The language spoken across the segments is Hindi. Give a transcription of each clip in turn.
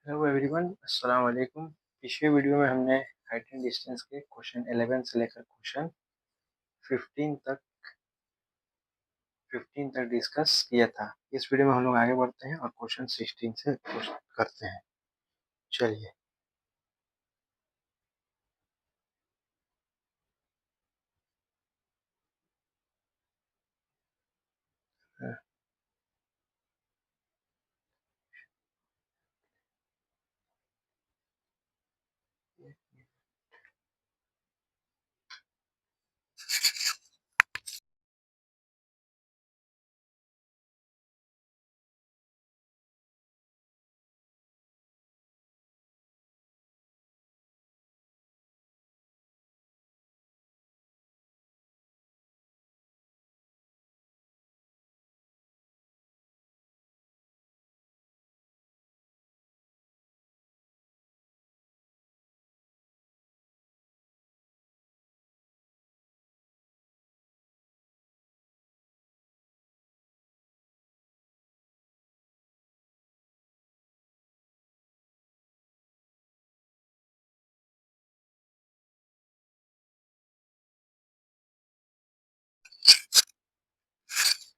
हेलो एवरीवन, अस्सलाम वालेकुम। पिछले वीडियो में हमने हाइट एंड डिस्टेंस के क्वेश्चन 11 से लेकर क्वेश्चन 15 तक 15 तक डिस्कस किया था। इस वीडियो में हम लोग आगे बढ़ते हैं और क्वेश्चन 16 से क्वेश्चन करते हैं। चलिए।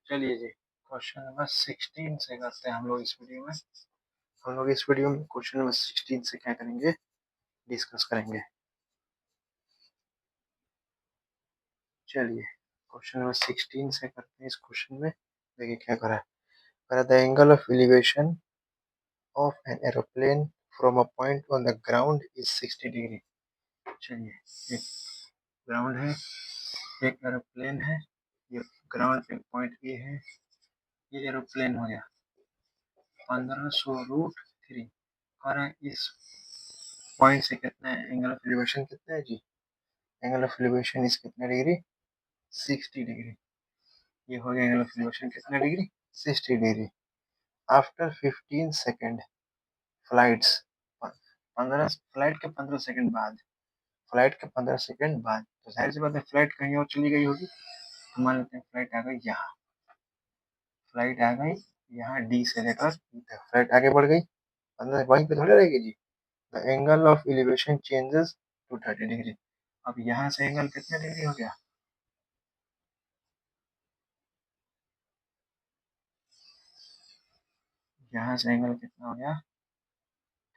चलिए जी, क्वेश्चन नंबर 16 से करते हैं हम लोग इस वीडियो में। हम लोग इस वीडियो में क्वेश्चन नंबर 16 से क्या करेंगे, डिस्कस करेंगे। चलिए, क्वेश्चन नंबर 16 से करते हैं। इस क्वेश्चन में देखिए क्या करा है। The angle of elevation of an aeroplane from a point on the ground is 60 degree. चलिए, एक ग्राउंड है, एक एरोप्लेन है, ये ग्राउंड पे पॉइंट ए है, ये एरोप्लेन हो गया। 1500√3 और इस पॉइंट से कितना है, एंगल ऑफ एलिवेशन कितना है जी? एंगल ऑफ एलिवेशन इस कितना डिग्री? 60 डिग्री। ये हो गया एंगल ऑफ एलिवेशन कितना degree? 60 degree. After 15 second flights, 15 flight के 15 सेकेंड बाद, फ्लाइट के 15 सेकंड बाद, तो जाहिर सी बात है फ्लाइट कहीं और चली गई होगी। तो मान लेते हैं फ्लाइट आ गई यहाँ, फ्लाइट आ गई यहाँ डी से लेकर ई तक, फ्लाइट आगे बढ़ गई, 15 वहीं पे थोड़ी रहेगी जी। The angle of elevation changes to 30 degree. अब यहाँ से एंगल कितने डिग्री हो गया? यहाँ से एंगल कितना हो गया?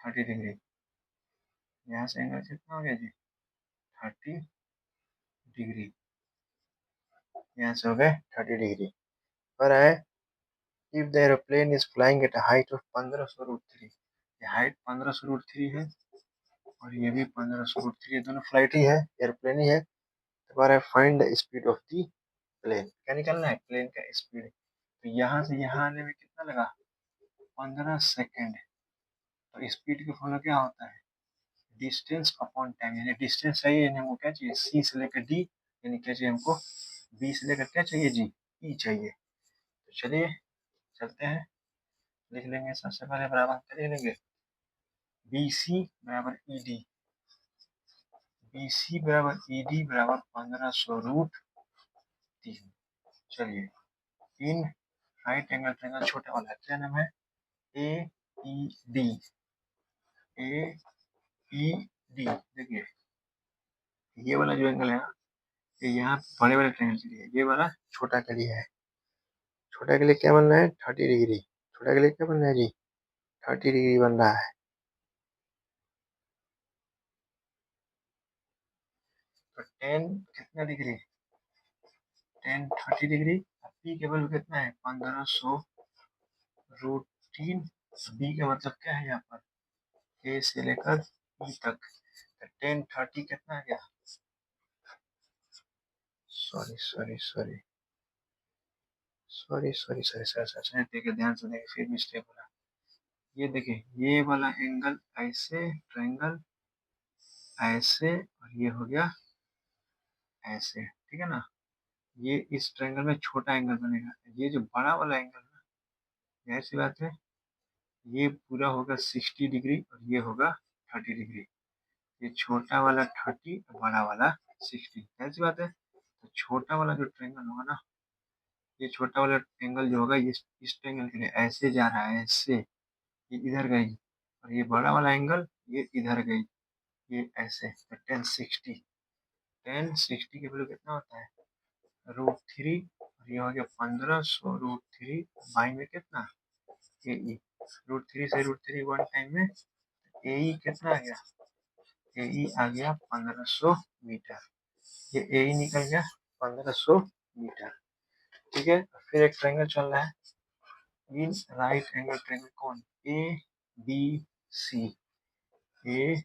30 डिग्री। यहाँ से एंगल कितना हो गया जी? 30 डिग्री। यहाँ से हो गए 30 डिग्री। पर है, if the aeroplane is flying at a height of 1500√3, ये हाइट 1500√3 है और ये भी 1500√3, दोनों फ्लाइट ही है, एयरप्लेन ही है। दोबारा find the speed of the plane, क्या निकालना है? प्लेन का स्पीड। तो यहाँ से यहाँ आने में कितना लगा? 15 सेकेंड। तो स्पीड का फॉर्मूला क्या होता है? Distance upon time. यानी डिस्टेंस चाहिए, यानी हमको क्या चाहिए? सी से लेकर डी, यानी क्या चाहिए हमको? बी से लेकर क्या चाहिए जी? ई चाहिए। तो चलिए चलते हैं, लिख लेंगे। सबसे पहले बराबर क्या लिख लेंगे? बी सी बराबर ई डी, बी सी बराबर ई डी बराबर 1500√3। चलिए, इन राइट एंगल ट्रायंगल छोटा वाला क्या नाम है? ए ई डी, ए ई डी। देखिए, ये वाला जो एंगल है ना, ये यहाँ बड़े वाले ट्रायंगल के लिए, ये वाला छोटा के लिए है। छोटा के लिए क्या बन रहा है? 30 डिग्री। छोटा के लिए क्या बन रहा है जी? 30 डिग्री बन रहा है। तो टेन कितना डिग्री? Ten 30 degree. पी के वैल्यू कितना है? 1500√3। बी का मतलब क्या है यहाँ पर? ए से लेकर ई तक। तो टेन 30 कितना आ गया? Sorry sorry sorry sorry sorry sorry sorry sorry, देखिए ध्यान से देखिए, फिर मिस्टेक हो रहा। ये देखिए, ये वाला एंगल ऐसे, ट्रायंगल ऐसे, और ये हो गया ऐसे, ठीक है ना? ये इस ट्रायंगल में छोटा एंगल बनेगा। ये जो बड़ा वाला एंगल है, जाहिर सी बात है, ये पूरा होगा 60 डिग्री और ये होगा 30 डिग्री। ये छोटा वाला 30 और बड़ा वाला 60, जाहिर सी बात है। तो छोटा वाला जो ट्रायंगल होगा ना, ये छोटा वाला एंगल जो होगा, ये इस ट्रायंगल के लिए ऐसे जा रहा है, ऐसे, ये इधर गई और ये बड़ा वाला एंगल ये इधर गई, ये ऐसे, तो 1060 की वैल्यू कितना होता है √3, और ये हो गया 1500 √3 बाई में कितना ए ई, √3 से √3 वन टाइम में ए ई कितना आ गया, ए ई आ गया 1500 मीटर, ये ए ई निकल गया 1500 मीटर। ठीक है, फिर एक ट्रायंगल चल रहा है इन राइट एंगल ट्रायंगल, कौन, A B C, A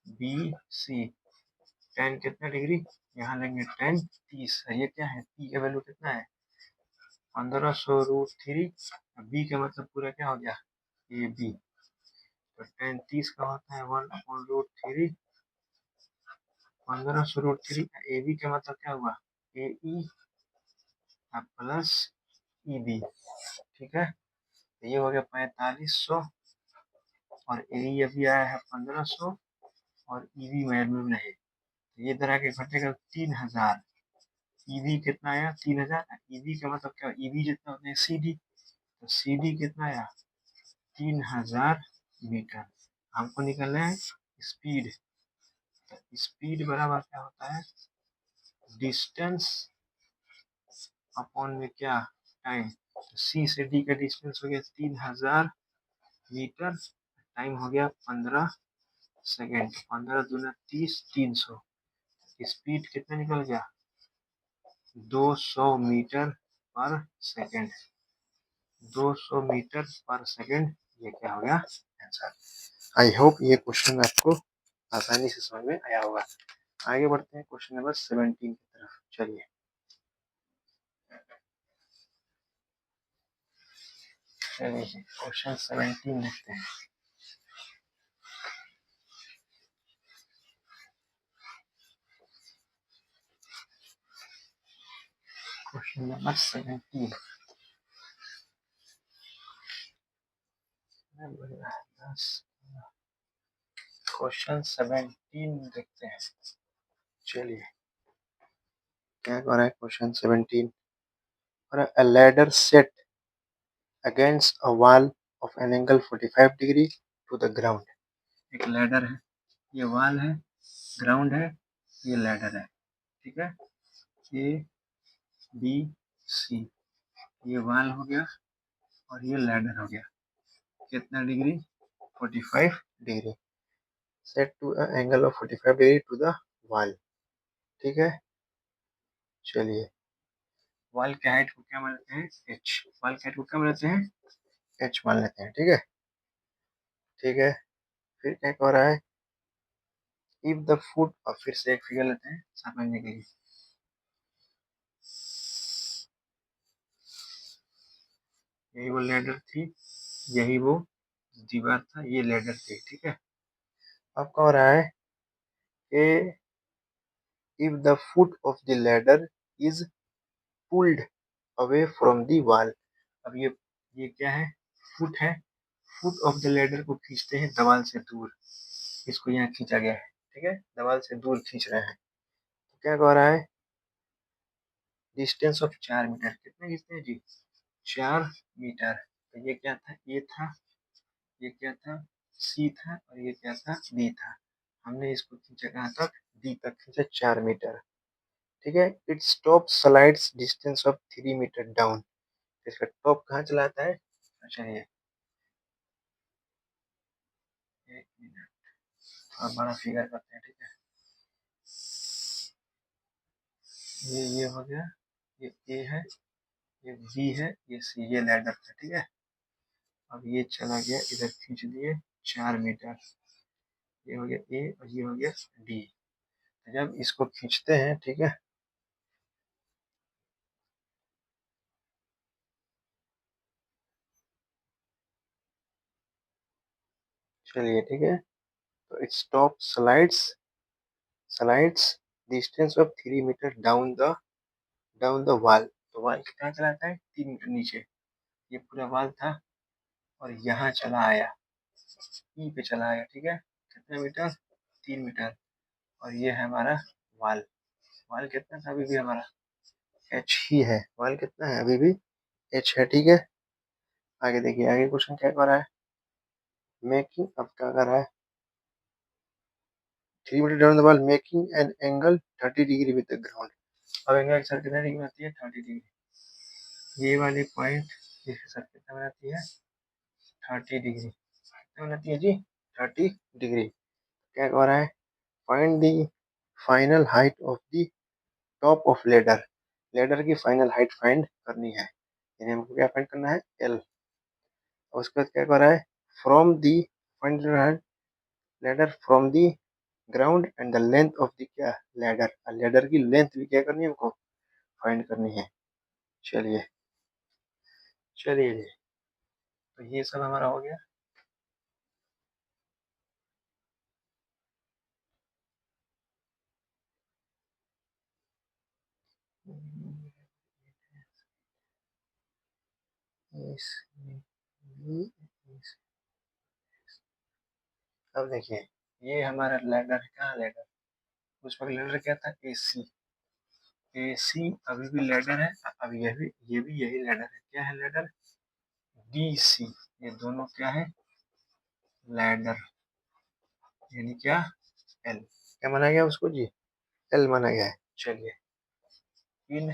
B C, ten कितना डिग्री, यहाँ लेंगे 10 30, ये क्या है, पी का वैल्यू कितना है 1500 √3, बी का मतलब पूरा क्या हो गया ए बी, तो 10 30 का होता है 1/√3, 1500 √3, ए बी का मतलब क्या हुआ ए ई प्लस ई बी। ठीक है, तो ये हो गया 4500, और ए ई अभी आया है 1500, और ई बी वैल्यू नहीं, तो ये इधर आके घटेगा 3000, ईवी कितना आया 3000, ईवी का मतलब क्या, ईवी जितना होता है सी डी, तो सी डी कितना आया 3000 मीटर। हमको निकलना है स्पीड, तो स्पीड बराबर क्या होता है डिस्टेंस अपॉन में क्या टाइम, तो सी से डी का डिस्टेंस हो गया 3000 मीटर, टाइम हो गया 15 सेकेंड, 15 दूना 30, 300, स्पीड कितना निकल गया 200 मीटर पर सेकेंड, 200 मीटर पर सेकेंड, ये क्या हो गया आंसर। आई होप ये क्वेश्चन आपको आसानी से समझ में आया होगा। आगे बढ़ते हैं क्वेश्चन नंबर 17 की तरफ, चलिए क्वेश्चन 17 देखते हैं। क्वेश्चन नंबर 17, क्वेश्चन 17 देखते हैं, चलिए क्या कह रहा है क्वेश्चन 17, और a ladder set against a wall of an angle 45 degree to the ground। एक लैडर है, ये वॉल है, ग्राउंड है, ये लैडर है, ठीक है, ए बी सी, ये वॉल हो गया और ये लैडर हो गया, कितना degree 45 degree, set to angle of 45 degree to the wall. ठीक है, चलिए वॉल के हाइट को क्या मान लेते हैं एच, वॉल के हाइट को क्या मान लेते हैं एच मान लेते हैं। ठीक है, ठीक है, फिर क्या कह रहा है इफ द फुट, और फिर से एक फिगर लेते हैं समझने के लिए, यही वो लेडर थी, यही वो दीवार था, ये लेडर थी। ठीक है, अब कह रहा है कि if the foot of the ladder is pulled away from the wall, अब ये क्या है फुट है, फुट ऑफ द लेडर को खींचते हैं दीवार से दूर, इसको यहाँ खींचा गया है। ठीक है, दीवार से दूर खींच रहे हैं, तो क्या कह रहा है डिस्टेंस ऑफ 4 मीटर, कितना खींचते हैं जी 4 मीटर, तो ये क्या था ए था, ये क्या था सी था, और ये क्या था बी था, हमने इसको खींचा कहाँ तक डी तक खींचा 4 मीटर। ठीक है, its top slides distance of 3 meter down, इसका टॉप कहाँ चलाता है, चलिए एक मिनट और बड़ा फिगर करते हैं। ठीक है, ये हो गया, ये ए है, ये बी है, ये सी, ये लैडर था। ठीक है, अब ये चला गया इधर खींच दिए 4 मीटर, ये हो गया ए और ये हो गया डी, तो जब इसको खींचते हैं, ठीक है, चलिए ठीक है, तो its top slides distance of 3 meter down the wall, तो वॉल कितना चलाता है 3 मीटर नीचे, ये पूरा वॉल था और यहाँ चला आया ई पे चला आया। ठीक है, कितना मीटर 3 मीटर, और ये है हमारा वॉल, वॉल कितना था अभी भी हमारा एच ही है, वॉल कितना है अभी भी एच है। ठीक है, आगे देखिए आगे क्वेश्चन क्या कर रहा है, मेकिंग, अब क्या कर रहा है, 3 meter down the wall making an angle 30 degree with the ground. अब एंगल सर कितने डिग्री बनती है, 30 डिग्री। ये वाली पॉइंट इसके सर कितना बनाती है, 30 डिग्री। कितना बनाती है जी, 30 डिग्री। क्या हो रहा है, find the final height of the top of ladder. Ladder की फाइनल हाइट फाइंड करनी है, यानी हमको क्या फाइंड करना है, एल। उसके बाद क्या कर रहा है, from the find ladder from the ground and the length of the क्या, लेडर। लेडर की लेंथ भी क्या करनी है हमको, फाइंड करनी है। चलिए चलिए जी, तो ये सब हमारा हो गया। अब देखिए, ये हमारा लेडर कहाँ, लेडर उस वक्त लेडर क्या था, ए सी। ए सी अभी भी लेडर है, अब ये भी यही लेडर है। क्या है लेडर, डी सी। ये दोनों क्या है, लैडर, यानी क्या, एल। क्या माना गया उसको जी, एल माना गया है। चलिए, इन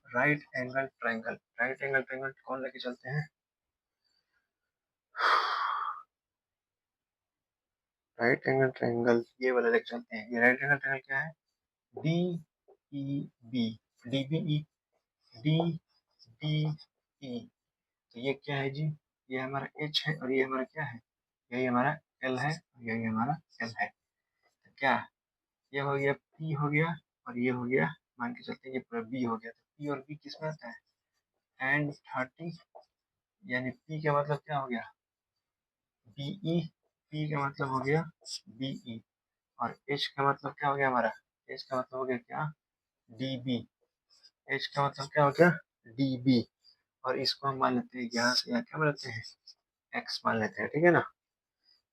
right angle triangle, right angle triangle कौन लेके चलते हैं, राइट एंगल ट्रायंगल ये वाला लेके चलते हैं। ये राइट एंगल ट्रायंगल क्या है, D E B, D B E, D B E. तो ये क्या है जी, ये हमारा एच है और ये हमारा क्या है, यही हमारा एल है और यही हमारा एल है। तो क्या, ये हो गया पी हो गया और ये हो गया, मान के चलते हैं ये पूरा बी हो गया। तो पी और बी किस में आता है, एंड 30, यानी पी का मतलब क्या हो गया, बीई। पी का मतलब हो गया बीई, और एच का मतलब क्या हो गया हमारा, एच का मतलब हो गया क्या, डीबी। एच का मतलब क्या हो गया, डीबी। और इसको हम मान लेते हैं यहाँ से यहाँ क्या मान लेते हैं, एक्स मान लेते हैं, ठीक है ना।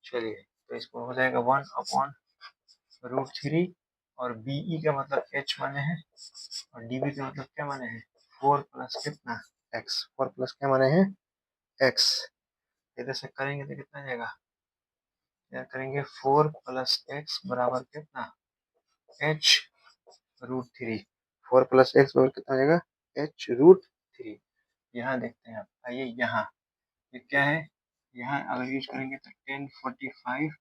चलिए, तो इसको हो जाएगा 1/√3, और बीई का मतलब एच माने हैं और डीबी का मतलब क्या माने हैं, 4 प्लस कितना, एक्स। 4 प्लस क्या माने हैं, एक्स। इधर से करेंगे तो कितना जाएगा, क्या करेंगे, 4 प्लस एक्स बराबर कितना, H√3। 4 प्लस एक्स बराबर कितना हो जाएगा, H√3। यहाँ देखते हैं आप, आइए यहाँ, ये क्या है, यहाँ अगर यूज करेंगे तो 1045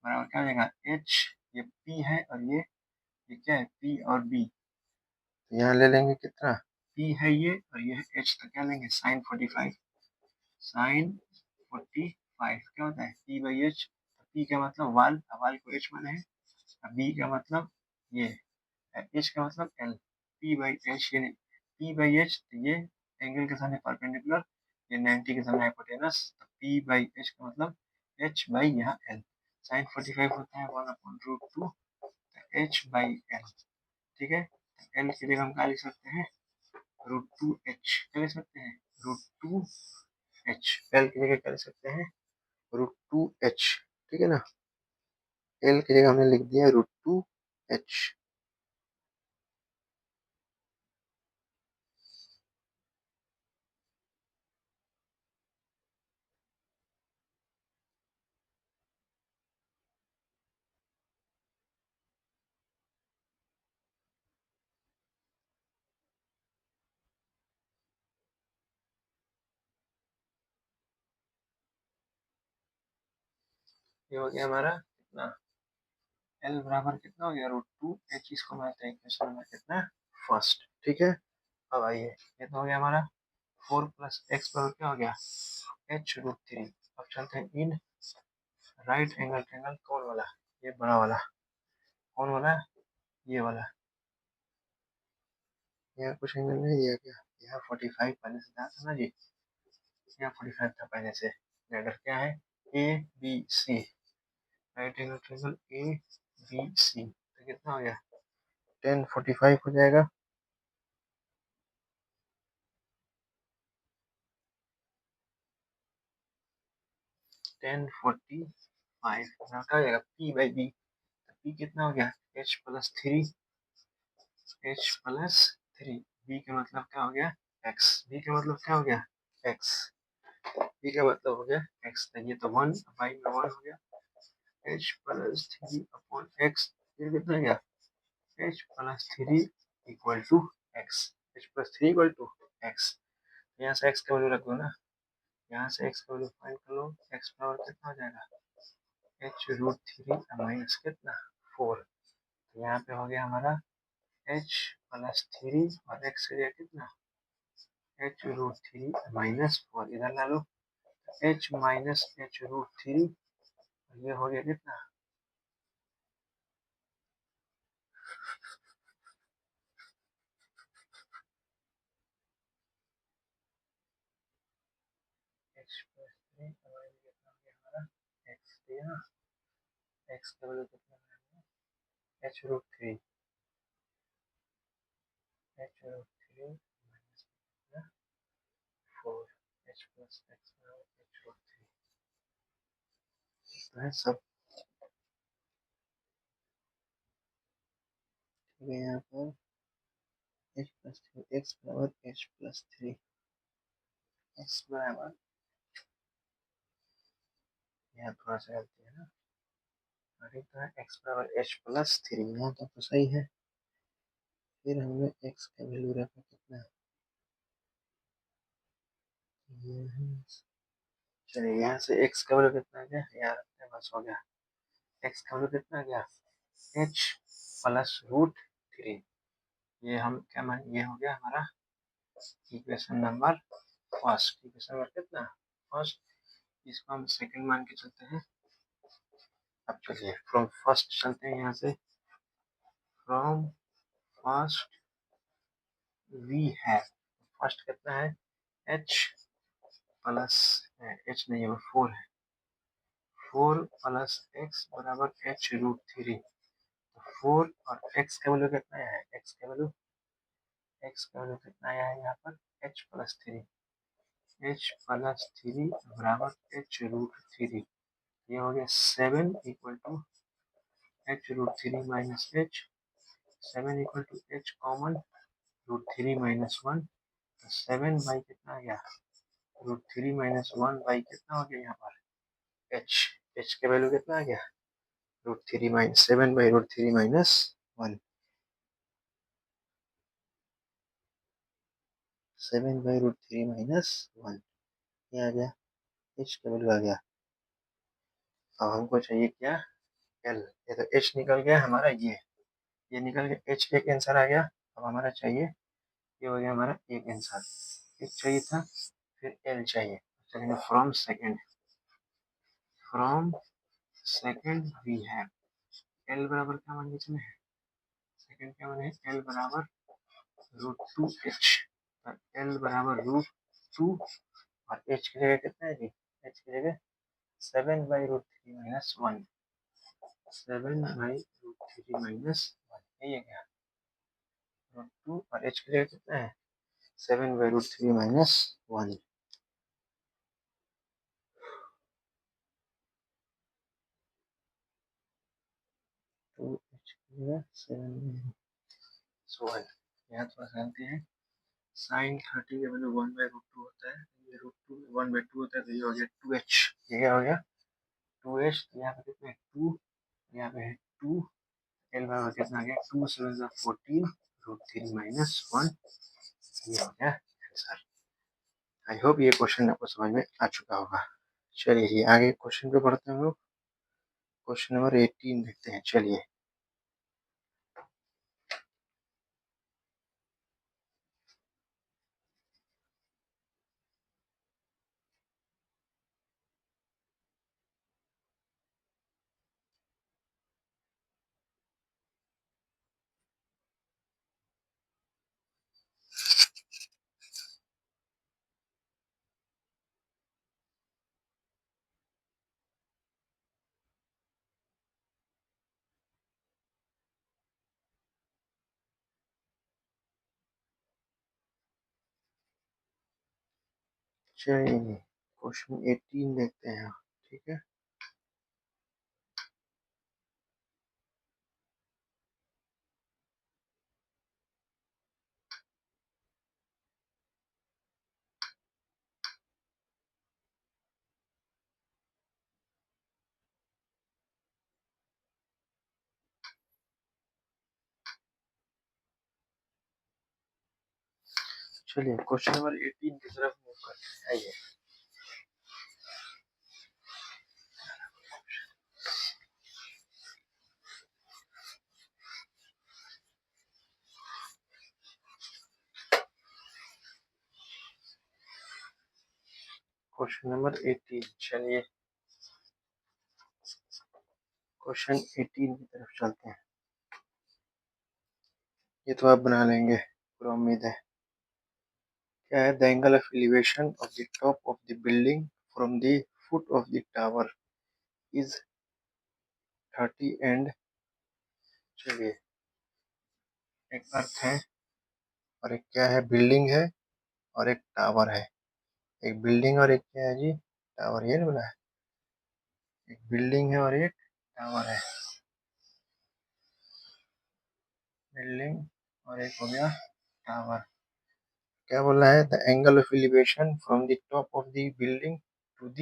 बराबर क्या हो जाएगा, H, ये P है और ये क्या है, P और B। तो यहाँ ले लेंगे कितना, P है ये और ये है H, तो क्या लेंगे, sin 45। sin 45 क्या होता है, P/H। P का मतलब वाल, वाल को H माने है, बी का मतलब ये, एच का मतलब एल। पी बाई एच, यानी पी बाई एच, तो ये एंगल के सामने परपेंडिकुलर, ये 90 के सामने हाइपोटेनस। तो पी बाई एच का मतलब एच बाई यहाँ एल। साइन 45 होता है 1/√2 एच बाई एल, ठीक है। एल की जगह हम क्या लिख सकते हैं, √2h। क्या लिख सकते हैं, √2h। एल की जगह क्या लिख सकते हैं, √2h, ठीक है ना। एल की जगह हमने लिख दिया √2h। ये हो गया हमारा कितना, एल बराबर कितना हो गया, √2h। इसको बनाते हैं इक्वेशन नंबर कितना, फर्स्ट, ठीक है। अब आइए, ये तो हो गया हमारा 4 प्लस एक्स बराबर क्या हो गया, H√3। अब चलते हैं इन राइट एंगल ट्रायंगल कौन वाला, ये बड़ा वाला, कौन वाला, ये वाला। यहाँ कुछ एंगल नहीं दिया क्या, यहाँ 45 पहले से था ना जी, यहाँ 45 था पहले से। लेटर क्या है, A B C, right angle triangle A B C. तो कितना हो गया, 1045 हो जाएगा। 1045 क्या हो जाएगा, पी बाई बी। पी कितना हो गया, H+3, H+3। बी का मतलब क्या हो गया, एक्स। बी का मतलब क्या हो गया, एक्स। ये क्या मतलब हो गया, x था, ये तो 1, y में 1 हो गया, h प्लस 3 अपॉन x, ये कितना गया, h plus 3 equal to x, h plus 3 equal to x। यहाँ से x का वैल्यू रख दो ना, यहाँ से x का वैल्यू फाइंड कर लो, x पावर कितना हो जाएगा, h रूट 3 माइनस कितना 4, तो यहाँ पे हो गया हमारा h प्लस 3 और x का कितना h रूट 3 माइनस 4, इधर ला लो, h माइनस h रूट 3, ये हो गया कितना h प्लस 3 कितना हो गया हमारा x दिया, x का वैल्यू कितना है h root 3, h root 3 minus 4, h plus x h root 3, तो है सब, ठीक है। यहाँ पर h प्लस 3, x बराबर h प्लस 3, x बराबर, यहाँ थोड़ा सा गलती है ना, अरे तो है x बराबर h प्लस 3, यहाँ तो सही है, फिर हमने x का वैल्यू रखा कितना, चलिए यहाँ से x का वैल्यू कितना गया, यहाँ रखते हैं, बस हो गया, x का वैल्यू कितना गया h प्लस रूट 3, ये हम क्या मान, ये हो गया हमारा equation number first, equation number कितना फर्स्ट, इसको हम सेकंड मान के चलते हैं। अब चलिए फ्रॉम फर्स्ट चलते हैं, यहाँ से फ्रॉम फर्स्ट वी है, फर्स्ट कितना है h प्लस, h नहीं है 4 है, 4 प्लस x बराबर h रूट 3, तो 4 और x का वैल्यू कितना है, x का वैल्यू कितना आया है यहाँ पर h प्लस 3, h प्लस 3 बराबर h रूट 3, ये हो गया 7 equal to h root 3 minus h, 7 equal to h common root 3 minus 1, तो 7 बाई कितना आ गया रूट 3 माइनस 1 बाई कितना हो गया यहाँ पर h, h का वैल्यू कितना आ गया root 3 minus 7 by root 3 minus 1, 7 by root 3 minus 1, ये आ गया h का वैल्यू आ गया। अब हमको चाहिए क्या l, ये तो h निकल गया हमारा, ये निकल गया h, एक आंसर आ गया। अब हमारा चाहिए, ये हो गया हमारा एक आंसर, h चाहिए था, फिर l चाहिए, चलेंगे from second we have l बराबर क्या मान के चले, सेकेंड क्या मान है l बराबर रूट 2h, l बराबर रूट 2 और h की जगह कितना है जी, h की जगह 7 by root 3 minus 1, 7 by root 3 minus 1, यही है क्या रूट 2 और h की जगह कितना है 7 बाई रूट 3 माइनस 1, 2h की जगह 7 सो 1, यहाँ थोड़ा सा जानते हैं साइन 30 का वैल्यू 1 बाई रूट 2 होता है, ये रूट 2 1 बाई 2 होता है, तो ये हो गया 2h, ये क्या हो गया 2h, तो यहाँ पे कितना है 2, यहाँ पे है 2, एल बराबर कितना आ गया 2 7 14 रूट 3 माइनस 1, ये हो गया आंसर। आई होप ये क्वेश्चन आपको समझ में आ चुका होगा। चलिए जी आगे क्वेश्चन पे बढ़ते हैं हम लोग, क्वेश्चन नंबर 18 देखते हैं, चलिए। चलिए क्वेश्चन 18 देखते हैं, ठीक है। चलिए क्वेश्चन नंबर 18 की तरफ मूव करते हैं। आइए क्वेश्चन नंबर 18। चलिए क्वेश्चन 18 की तरफ चलते हैं। ये तो आप बना लेंगे, पूरा उम्मीद है। क्या है? The angle of elevation of the top of the building from the foot of the tower is 30 and. चलिए, एक अर्थ है और एक क्या है? बिल्डिंग है और एक टावर है। एक बिल्डिंग और एक क्या है जी? टावर। ये नहीं बोला है? एक बिल्डिंग है और एक टावर है। बिल्डिंग और एक हो गया टावर। क्या बोल रहा है? The angle of elevation from the top of the building to the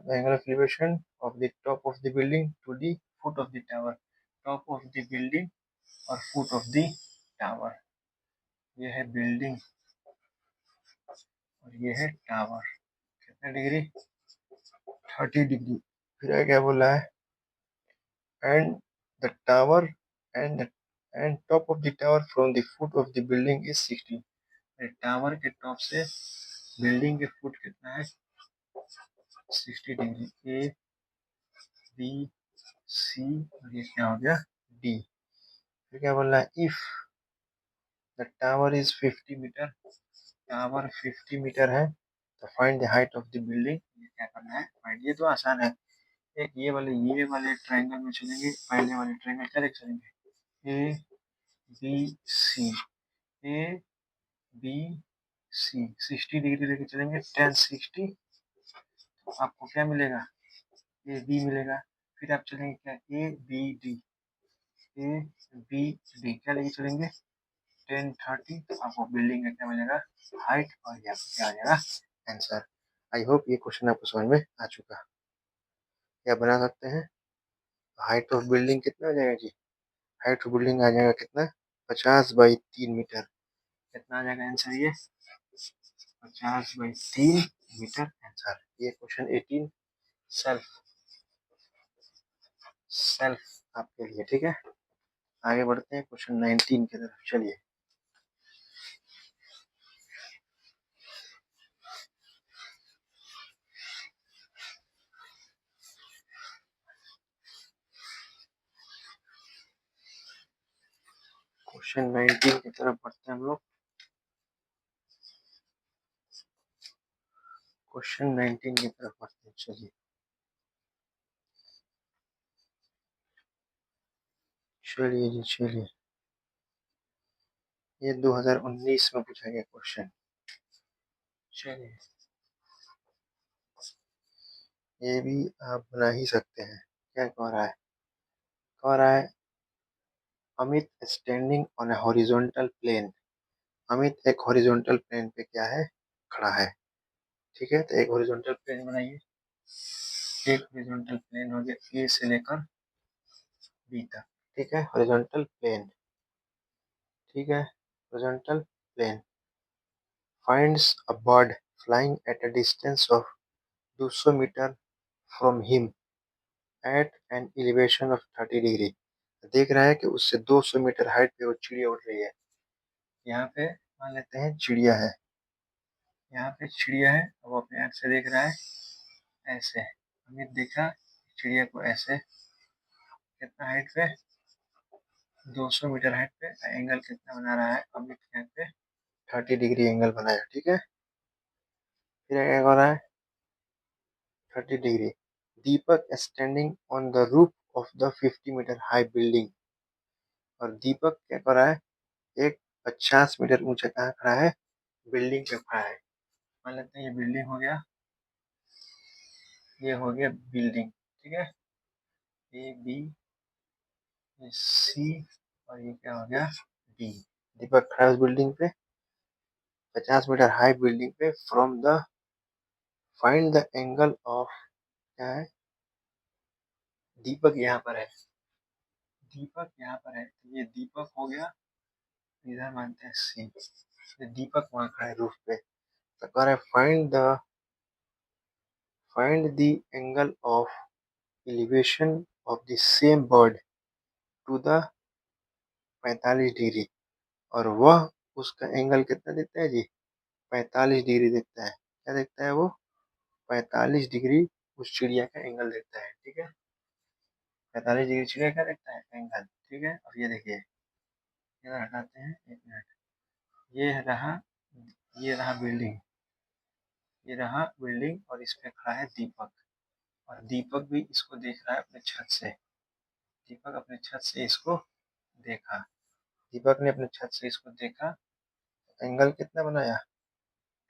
angle of elevation of the top of the building to the foot of the tower. Top of the building और फुट ऑफ द टावर। ये है बिल्डिंग और ये है टावर। कितना डिग्री? 30 डिग्री। फिर क्या बोला है? And the tower and and top of the tower from the foot of the building is 60। Tower के टॉप से बिल्डिंग के फुट कितना है? 60 डिग्री। ए बी सी और ये क्या हो गया? डी। फिर क्या बोल रहा है? If the tower is 50 metre, tower 50 metre है, तो find the height of the building. ये क्या करना है? फाइंड। ये तो आसान है। एक ये वाले ट्रायंगल में चलेंगे। पहले वाले ट्रायंगल क्या देख चलेंगे? A B C. A B C 60 degree लेके चलेंगे। टेन 60 आपको क्या मिलेगा? ए बी मिलेगा। फिर आप चलेंगे क्या? A B D. A B D क्या लेके चलेंगे? 1030। तो आपको बिल्डिंग का क्या मिलेगा? हाइट। और यहाँ पे क्या आ जाएगा? आंसर। आई होप ये क्वेश्चन आपको समझ में आ चुका। क्या बना सकते हैं? हाइट ऑफ बिल्डिंग कितना आ जाएगा जी? हाइट ऑफ बिल्डिंग आ जाएगा कितना? 50/3 मीटर। कितना आ जाएगा आंसर? ये 50/3 मीटर आंसर। ये क्वेश्चन 18 सेल्फ सेल्फ आपके लिए। ठीक है, आगे बढ़ते हैं क्वेश्चन 19 की तरफ। चलिए क्वेश्चन 19 की तरफ बढ़ते हैं हम लोग। क्वेश्चन 19 की तरफ बढ़ते हैं। चलिए चलिए जी चलिए। ये 2019 में पूछा गया क्वेश्चन। चलिए, ये भी आप बना ही सकते हैं। क्या कह रहा है? कह रहा है Amit standing on a horizontal plane. Amit एक हॉरिजॉन्टल प्लेन पे क्या है? खड़ा है। ठीक है, तो एक हॉरिजॉन्टल प्लेन बनाइए। एक हॉरिजॉन्टल प्लेन हो गया ए से लेकर बी तक। ठीक है, हॉरिजॉन्टल प्लेन। ठीक है, horizontal plane finds a bird flying at a distance of 200 metre from him at an elevation of 30 degree. देख रहा है कि उससे 200 मीटर हाइट पे वो चिड़िया उड़ रही है। यहाँ पे मान लेते हैं चिड़िया है। यहाँ पे चिड़िया है, वो अपने आँख से देख रहा है ऐसे। अमित देखा चिड़िया को ऐसे। कितना हाइट पे? 200 मीटर हाइट पे। एंगल कितना बना रहा है अमित? यहाँ पे 30 डिग्री एंगल बनाया। ठीक है, फिर क्या कर रहा है? 30 degree. Deepak standing on the roof of the 50 metre high building. और दीपक क्या कर रहा है? एक 50 मीटर ऊंचा कहाँ खड़ा है? बिल्डिंग पे खड़ा है। मान लेते हैं ये बिल्डिंग हो गया, ये हो गया बिल्डिंग। ठीक है, ए बी सी और ये क्या हो गया? डी। दीपक खड़ा है उस बिल्डिंग पे, 50 मीटर हाई बिल्डिंग पे। From the find the angle of. क्या है? दीपक यहाँ पर है। दीपक यहाँ पर है, तो ये दीपक हो गया। इधर मानते हैं सी। दीपक वहां खड़ा है रूफ पे, तो कह रहा है find the angle of elevation of the same bird to the 45 degree, और वह उसका एंगल कितना देता है जी, 45 डिग्री देता है। क्या देता है वो, 45 डिग्री उस चिड़िया का एंगल देता है। ठीक है, 45 डिग्री चिड़िया का देता है एंगल। ठीक है, अब ये देखिए, इधर हटाते हैं, एक मिनट, ये रहा, ये रहा बिल्डिंग, ये रहा बिल्डिंग, और इस पे खड़ा है दीपक, और दीपक भी इसको देख रहा है अपने छत से। दीपक अपने छत से इसको देखा, दीपक ने अपने छत से इसको देखा, एंगल कितना बनाया,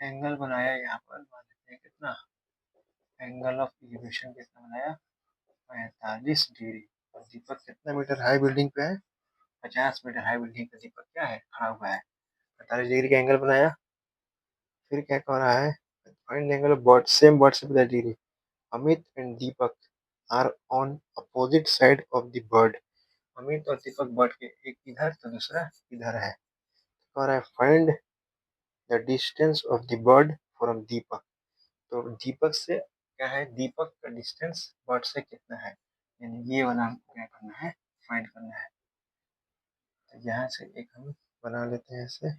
एंगल बनाया यहाँ पर मान लेते हैं कितना, एंगल ऑफ एलिवेशन कितना बनाया, 45 डिग्री। और दीपक कितना मीटर हाई बिल्डिंग पे है, 50 मीटर हाई बिल्डिंग पे दीपक क्या है, खड़ा हुआ है, 45 डिग्री का एंगल बनाया। फिर क्या कह रहा है, find angle of bird same bird से 50 degree, Amit and Deepak are on opposite side of the bird. Amit और दीपक बर्ड के एक इधर तो दूसरा इधर है। कह रहा है find the distance of the bird from दीपक, तो दीपक से क्या है, दीपक का डिस्टेंस बर्ड से कितना है, यानी ये वाला हमको क्या करना है, फाइंड करना है। तो यहाँ से एक हम बना लेते हैं ऐसे,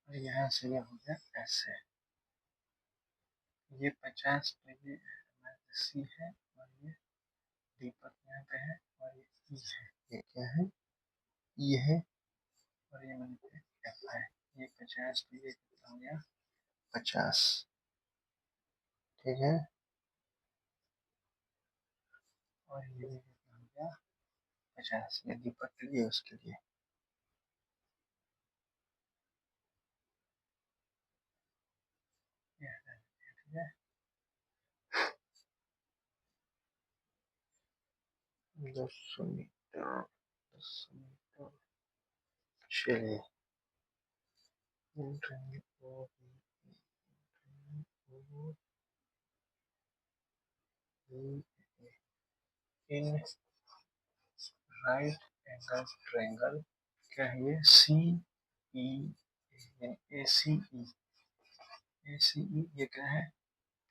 और यहाँ से ये हो गया ऐसे, ये 50 डिग्री सी है, और ये दीपक यहाँ पे है, और ये ई है, ये क्या है, ई है, और ये मान लीजिए एफ है। ये 50 डिग्री कितना हो गया, 50। ठीक है, और ये भी कितना हो गया, 50, ये दीपक के लिए उसके लिए। ये हटा देते हैं, ठीक है, 10 मीटर, 10 मीटर, चलिए इन राइट एंगल ट्रायंगल, क्या है ये, सी ई, यानी ए सी ई, ए सी ई, ये क्या है,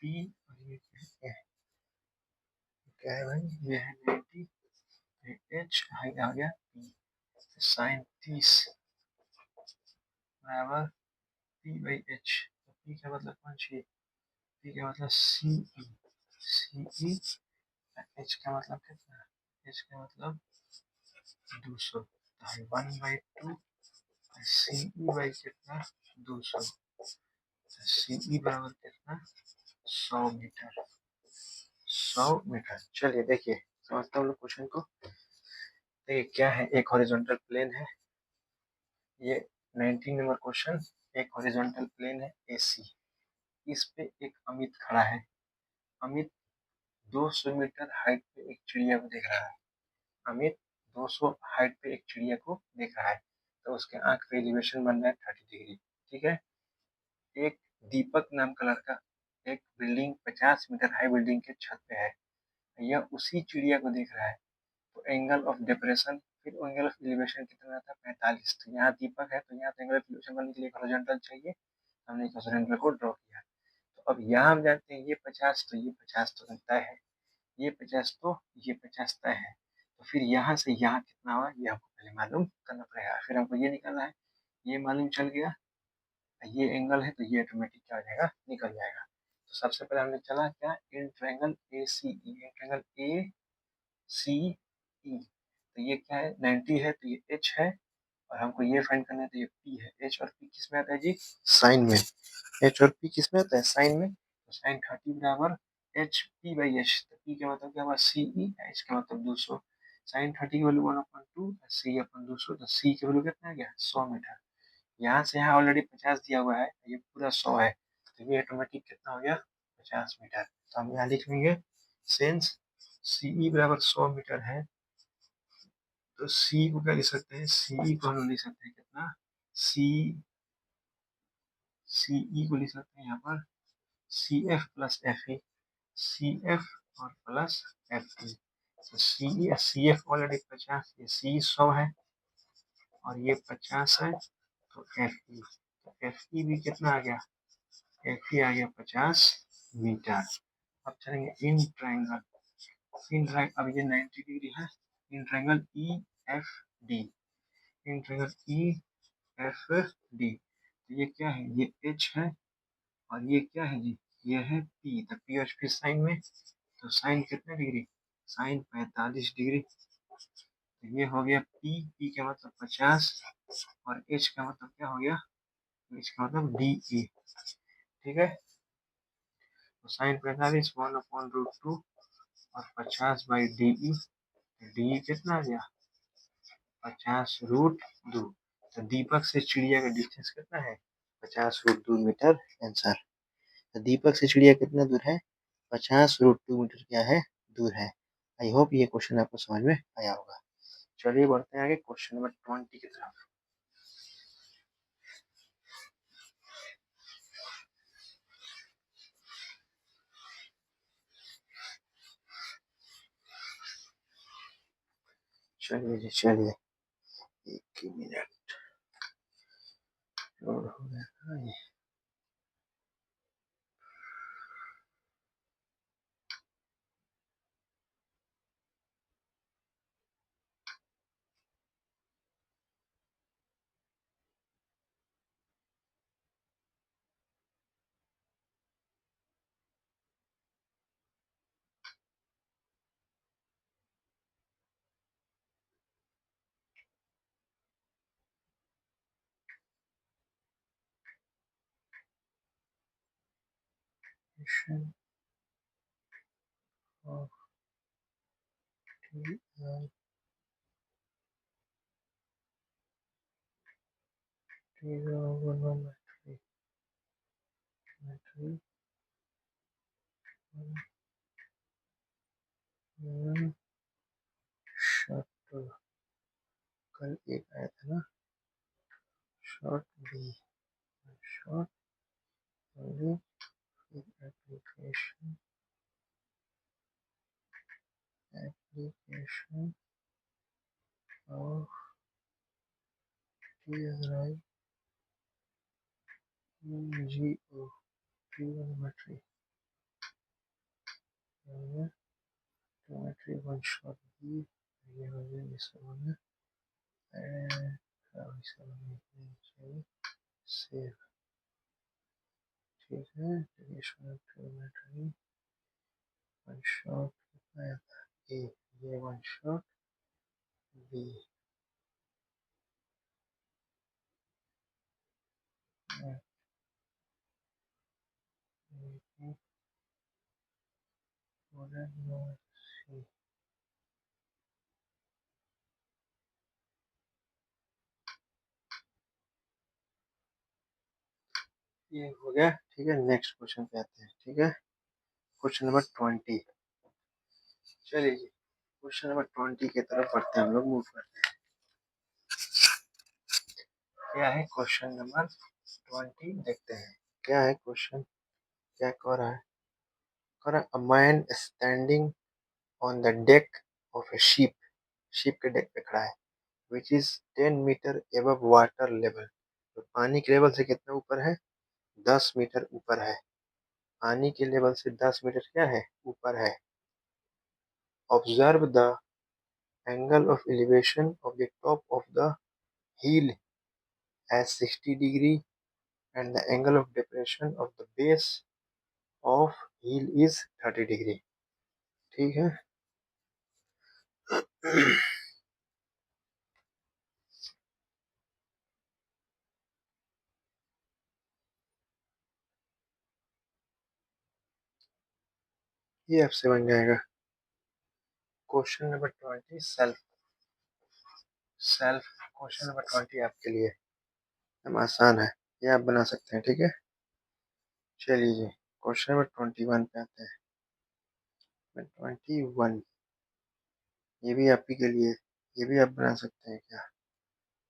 पी, और ये क्या है भाई, ये है 90, एच हाई आ गया पी, साइन 30 बराबर पी बाई एच। पी का मतलब कौन सी, पी का मतलब सी ई, सी ई, एच का मतलब कितना, एच का मतलब 200, 1/2, सी ई बाई कितना, 200, सी ई बराबर कितना, 100 मीटर, 100 मीटर। चलिए देखिए, समझता हूँ क्वेश्चन को। देखिए क्या है, एक हॉरिजॉन्टल प्लेन है, ये 19 नंबर क्वेश्चन, एक हॉरिजॉन्टल प्लेन है एसी, इस पे एक अमित खड़ा है। अमित 200 मीटर हाइट पे एक चिड़िया को देख रहा है। अमित 200 हाइट पे एक चिड़िया को देख रहा है, तो उसके आंख पे एलिवेशन बन रहा है 30 डिग्री। ठीक है, एक दीपक नाम का लड़का एक बिल्डिंग 50 मीटर हाई बिल्डिंग के छत पे है, यह उसी चिड़िया को देख रहा है, तो एंगल ऑफ डेप्रेशन फिर एंगल ऑफ एलिवेशन कितना था 45। तो यहाँ दीपक है तो यहाँ तो एंगल ऑफ एलिवेशन बनने के लिए हॉरिजॉन्टल चाहिए, हमने हॉरिजॉन्टल को ड्रॉ किया। तो अब यहाँ हम जानते हैं ये 50 तो ये 50 तो तय है, ये 50 तो ये 50 तय है, तो फिर यहाँ से यहाँ कितना हुआ ये हमको पहले मालूम करना पड़ेगा, फिर हमको ये निकालना है, ये मालूम चल गया, ये एंगल है तो ये ऑटोमेटिक क्या हो जाएगा निकल जाएगा। तो सबसे पहले हमने चला क्या in triangle A C E, triangle A सी ई, तो ये क्या है 90 है तो ये एच है, और हमको ये फाइंड करना है तो ये पी है। एच और पी किस में आता है जी साइन में, एच और पी किस में आता है साइन में, तो साइन 30 बराबर एच पी बाई एच, तो पी का मतलब क्या हुआ सी ई, एच का मतलब 200, साइन 30 की वैल्यू 1/2, सी अपन 200, तो सी की वैल्यू कितना आ गया 100 मीटर। यहाँ से यहाँ ऑलरेडी 50 दिया हुआ है, ये पूरा 100 है, तो ये ऑटोमेटिक कितना हो गया 50 मीटर। तो हम यहाँ लिख लेंगे सिंस सी बराबर 100 मीटर है, तो सी को क्या लिख सकते हैं, सी को हम लिख सकते हैं कितना, सी सी को लिख सकते हैं यहाँ पर C F plus F A, C F और प्लस एफ ई, तो सी एफ ऑलरेडी 50, ये सी 100 है और ये 50 है, तो एफ ई भी कितना आ गया, एफ ई आ गया 50 मीटर। अब चलेंगे इन ट्रायंगल, अब ये 90 डिग्री है, in triangle E F D, in triangle E F D, तो ये क्या है ये एच है, और ये क्या है जी ये है पी, तो पी और पी साइन में, तो साइन कितने डिग्री साइन 45 डिग्री, तो ये हो गया पी, पी का मतलब 50 और एच का मतलब क्या हो गया, एच का मतलब डी ई, ठीक है। तो साइन 45 1/√2 और 50 बाई डी ई, डी कितना आ गया 50√2, तो दीपक से चिड़िया का डिस्टेंस कितना है 50√2 मीटर आंसर। तो दीपक से चिड़िया कितना दूर है 50√2 मीटर क्या है दूर है। आई होप ये क्वेश्चन आपको समझ में आया होगा। चलिए बढ़ते हैं आगे क्वेश्चन नंबर 20 की तरफ। चलिए जी चलिए, एक ही मिनट लोड हो गया ये। Question of शॉर्ट, कल एक आया था ना short B, short application application of TRI GO trigonometry, geometry one shot B, ये हो गया ये सब हो गया, चाहिए सेव, ठीक है। ट्रिगोनोमेट्री वन शॉट कितना आया था ए, ये वन शॉट बी, ये हो गया, ठीक है। नेक्स्ट क्वेश्चन पे आते हैं, ठीक है। क्वेश्चन नंबर 20, चलिए जी क्वेश्चन नंबर 20 की तरफ बढ़ते हैं, हम लोग मूव करते हैं। क्या है क्वेश्चन नंबर 20 देखते हैं क्या है क्वेश्चन, क्या कह रहा है? कह रहा है a man standing on the deck of a ship, ship के डेक पे खड़ा है, which is 10 metre above water level. तो पानी के लेवल से कितना ऊपर है? 10 मीटर ऊपर है। पानी के लेवल से 10 मीटर क्या है? ऊपर है। Observe the angle of elevation of the top of the hill as 60 degree and the angle of depression of the base of hill is 30 degree. ठीक है। ये आपसे बन जाएगा। Question number 20 self, self question number 20 आपके लिए एकदम आसान है, ये आप बना सकते हैं। ठीक है, चलिए जी क्वेश्चन नंबर 21 पे आते हैं। 21 ये भी आप ही के लिए, ये भी आप बना सकते हैं। क्या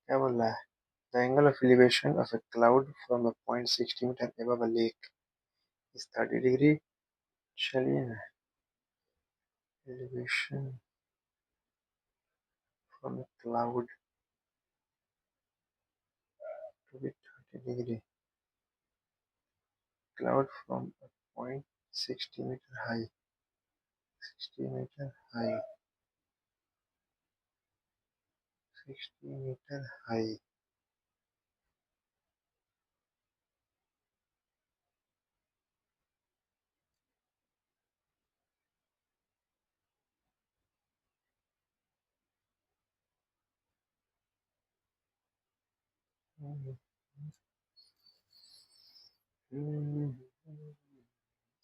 क्या बोल रहा है? The angle of elevation of a cloud from a point 60 metre above a lake is 30 degree. चलिए ना, elevation from a cloud to be 30 degree, cloud from a point 60 metre high, 60 metre high, 60 metre high.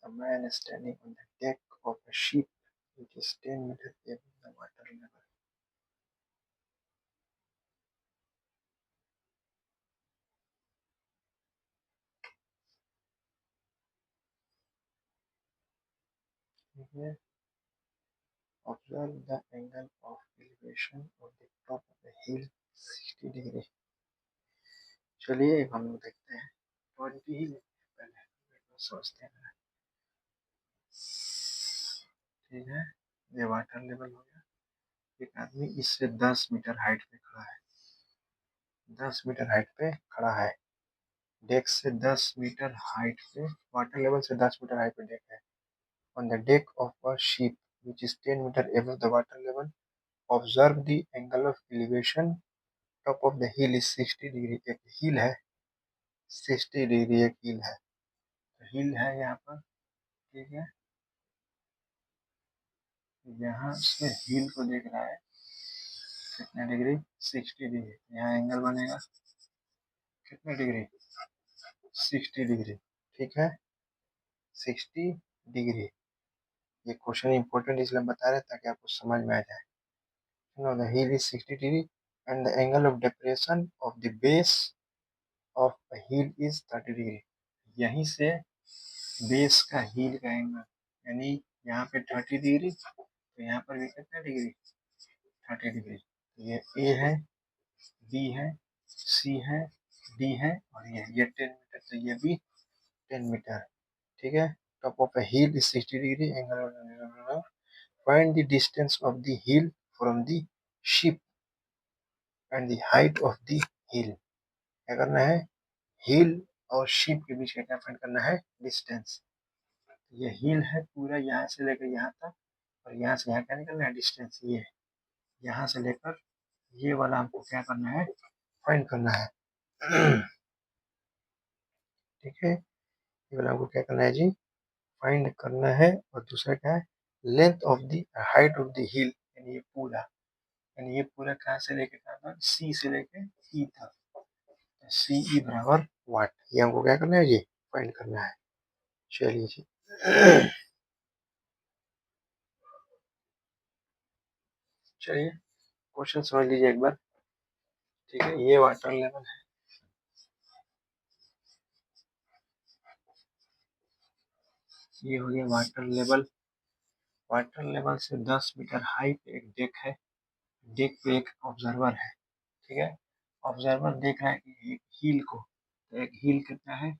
A man is standing on the deck of a ship which is 10 meters above the water level. Here, observe the angle of elevation of the top of the hill 60 degree. चलिए हम लोग देखते हैं 20 ही पहले सोचते हैं। ठीक है, ये वाटर लेवल हो गया। एक आदमी इससे 10 मीटर हाइट पे खड़ा है, 10 मीटर हाइट पे खड़ा है। डेक से 10 मीटर हाइट पे, वाटर लेवल से 10 मीटर हाइट पे डेक है। On the deck of a ship which is 10 meter above the water level, observe the angle of elevation. Top of the hill is 60 degree. एक हिल है 60 डिग्री, एक हिल है, हिल है यहाँ पर। ठीक है, यहाँ से हिल को देख रहा है कितने डिग्री? 60 डिग्री। यहाँ एंगल बनेगा कितने डिग्री? 60 डिग्री। ठीक है, 60 डिग्री। ये क्वेश्चन इंपॉर्टेंट इसलिए बता रहे हैं ताकि आपको समझ में आ जाए। Know the hill is 60 degree and the angle of depression of the base of hill is 30 degree. यहीं से बेस का हिल का एंगल, यानी यहाँ पे 30 डिग्री, तो यहाँ पर भी कितना डिग्री? 30 डिग्री। ये ए है, बी है, सी है, डी है और ये 10 मीटर, तो ये भी 10 मीटर। ठीक है, top of A hill is 60 degree, angle. Find the distance of the hill from the ship and the height of the हिल। क्या करना है? हिल और शिप के बीच का क्या फाइंड करना है? डिस्टेंस। ये हिल है पूरा यहाँ से लेकर यहाँ तक, और यहाँ से यहाँ क्या निकलना है? डिस्टेंस। ये यहाँ से लेकर ये वाला हमको क्या करना है? फाइंड करना है। ठीक है, ये वाला हमको क्या करना है जी? फाइंड करना है। और दूसरा क्या है? Length of the height of the हिल, यानी ये पूरा, यानी ये पूरा कहाँ से लेकर कहाँ तक? सी से लेकर ई तक। सी ई बराबर वाट, ये हमको क्या करना है जी? फाइंड करना है। चलिए जी चलिए क्वेश्चन समझ लीजिए एक बार। ठीक है, ये वाटर लेवल है, ये हो गया वाटर लेवल। वाटर लेवल से 10 मीटर हाई पे एक डेक है, डेक पे एक ऑब्जर्वर है। ठीक है, ऑब्जर्वर देख रहा है कि एक हील को, तो एक हील कितना है?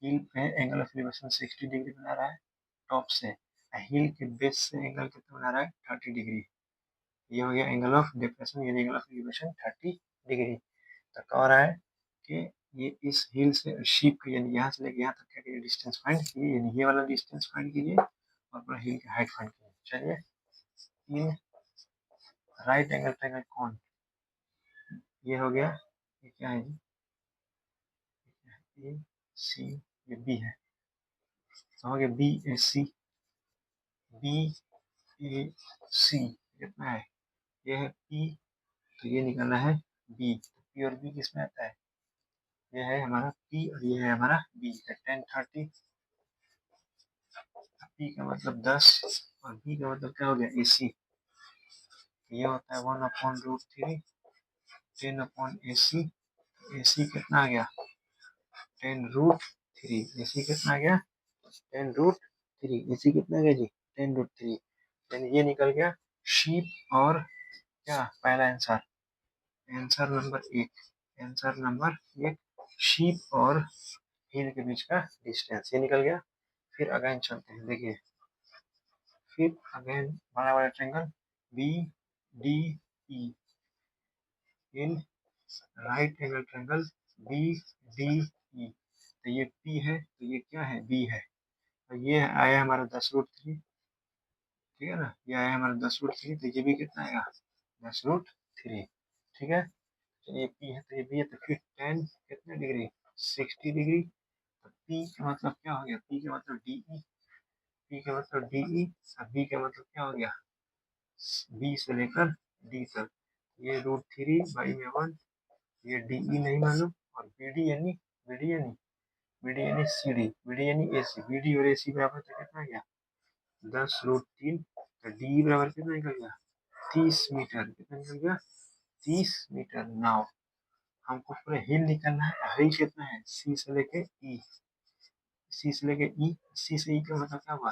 हील पे एंगल ऑफ एलिवेशन 60 डिग्री बना रहा है टॉप से, हील के बेस से एंगल कितना बना रहा है 30 डिग्री। ये हो गया एंगल ऑफ डिप्रेशन यानी एंगल ऑफ एलिवेशन 30 डिग्री। तो कह रहा है कि ये इस हील से शीप के यानी यहाँ से लेके यहाँ तक का डिस्टेंस फाइंड कीजिए, यानी ये वाला डिस्टेंस फाइंड कीजिए और पूरा हील की हाइट फाइंड कीजिए। चलिए इन राइट एंगल ट्रायंगल कौन, ये हो गया, ये क्या है जी, ए सी, ये बी है, तो हो गया बी ए सी, बी ए सी कितना है, ये है पी, तो ये निकालना है बी, तो पी और बी किसमें आता है, ये है हमारा पी और ये है हमारा बी, 10 30, पी का मतलब 10 और बी का मतलब क्या हो गया ए सी, ये होता है 1/√3 10/AC, AC कितना आ गया 10√3, AC कितना आ गया 10√3, AC कितना आ गया जी 10√3, यानी ये निकल गया शीप और क्या पहला answer, answer number 1, answer number 1 sheep और हील के बीच का डिस्टेंस ये निकल गया। फिर अगेन चलते हैं, देखिए फिर अगेन बड़ा बड़ा triangle B D E in right angle triangle B D E, तो ये पी है तो ये क्या है बी है, तो ये आया हमारा 10√3, ठीक है ना, ये आया हमारा 10√3, तो ये भी कितना आएगा 10√3, ठीक है। तो ये पी है तो ये बी है, तो फिर 10 कितने डिग्री 60 डिग्री, तो पी का मतलब क्या हो गया, पी का मतलब डी ई, पी का मतलब डी ई और बी का मतलब क्या हो गया बी से लेकर डी तक, ये √3/1, ये डी ई नहीं मालूम, और बी डी यानी बी डी यानी सी डी, बी डी यानी ए सी, बी डी और ए सी बराबर तो कितना गया 10√3, तो डी बराबर कितना निकल गया 30 मीटर, कितना निकल गया 30 मीटर। नाउ हमको पूरा हिल निकालना है, हिल कितना है सी से लेके ई, सी से लेके ई, सी से ई का मतलब क्या हुआ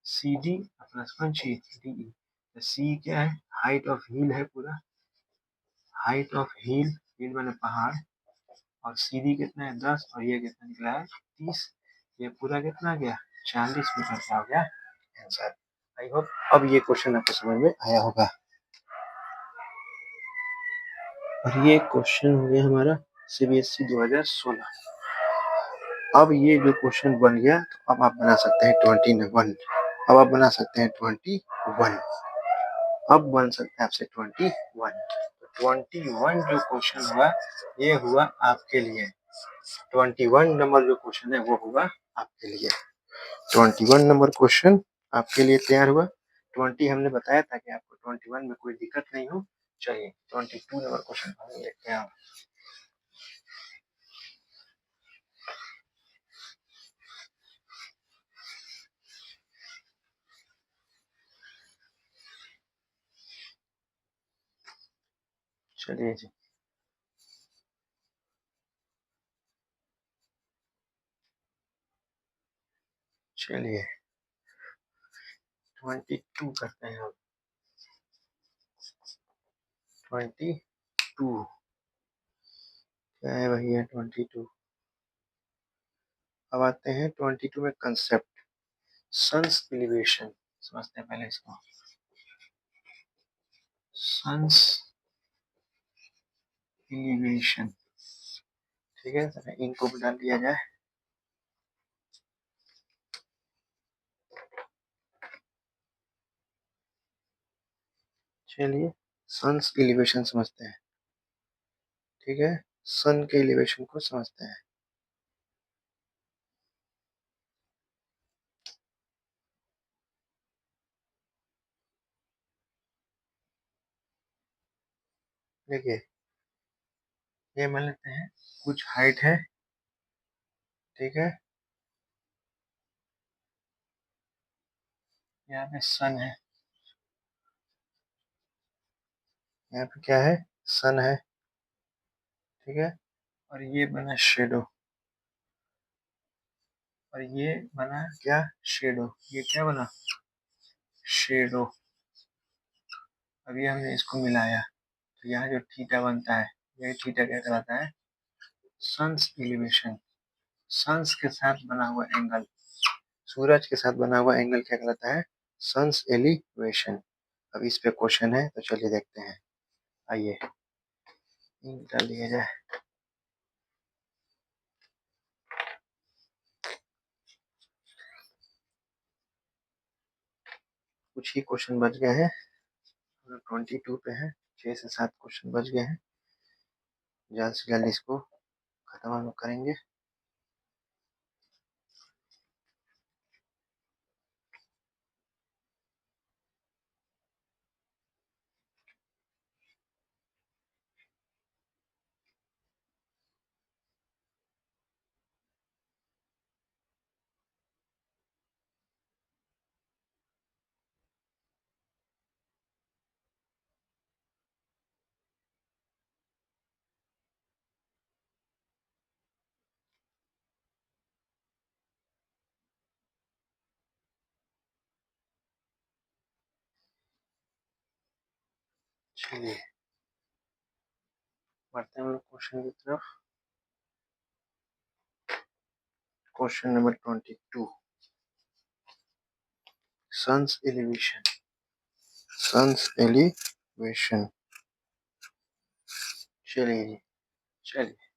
C D plus 1 D E, तो सी क्या है हाइट ऑफ हिल है पूरा, हाइट ऑफ हिल, हिल मैंने पहाड़, और सी डी कितना है 10 और ये कितना निकला है 30, ये पूरा कितना गया 40 मीटर का हो गया आंसर। आई होप अब ये क्वेश्चन आपको समझ में आया होगा। और ये क्वेश्चन हो गया हमारा सीबीएसई 2016। अब ये जो क्वेश्चन बन गया तो अब आप बना सकते हैं 21, अब आप बना सकते हैं 21, अब बन सकता है आपसे 21, 21 जो क्वेश्चन हुआ ये हुआ आपके लिए, 21 नंबर जो क्वेश्चन है वो हुआ आपके लिए, 21 नंबर क्वेश्चन आपके लिए तैयार हुआ। 20 हमने बताया था कि आपको 21 में कोई दिक्कत नहीं हो चाहिए, 22 नंबर क्वेश्चन हम देखते हैं। चलिए जी, चलिए 22 करते हैं हम, 22 क्या है भैया 22, अब आते हैं 22 में कंसेप्ट सन्स एलिवेशन, समझते हैं पहले इसको, सन्स एलिवेशन, ठीक है, तो इनको भी डाल दिया जाए। चलिए सन्स एलिवेशन समझते हैं, ठीक है, सन के एलिवेशन को समझते हैं। देखिए ये मान लेते हैं कुछ हाइट है, ठीक है, यहाँ पे सन है, यहाँ पे क्या है सन है, ठीक है, और ये बना शेडो, और ये बना क्या शेडो, ये क्या बना शेडो, अभी हमने इसको मिलाया तो यहाँ जो थीटा बनता है ये थीटा क्या कहलाता है सन्स एलिवेशन, सन्स के साथ बना हुआ एंगल, सूरज के साथ बना हुआ एंगल क्या कहलाता है? Sun's elevation. अब इस पे क्वेश्चन है तो चलिए देखते हैं। आइए डाल दिया जाए। कुछ ही क्वेश्चन बच गए हैं, 22 पे है, 6 से 7 क्वेश्चन बच गए हैं। जल्द से जल्द इसको खत्म हम लोग करेंगे। चलिए बढ़ते हैं हम लोग क्वेश्चन की तरफ। Question number 22, sun's elevation. Sun's elevation, चलिए जी, चलिए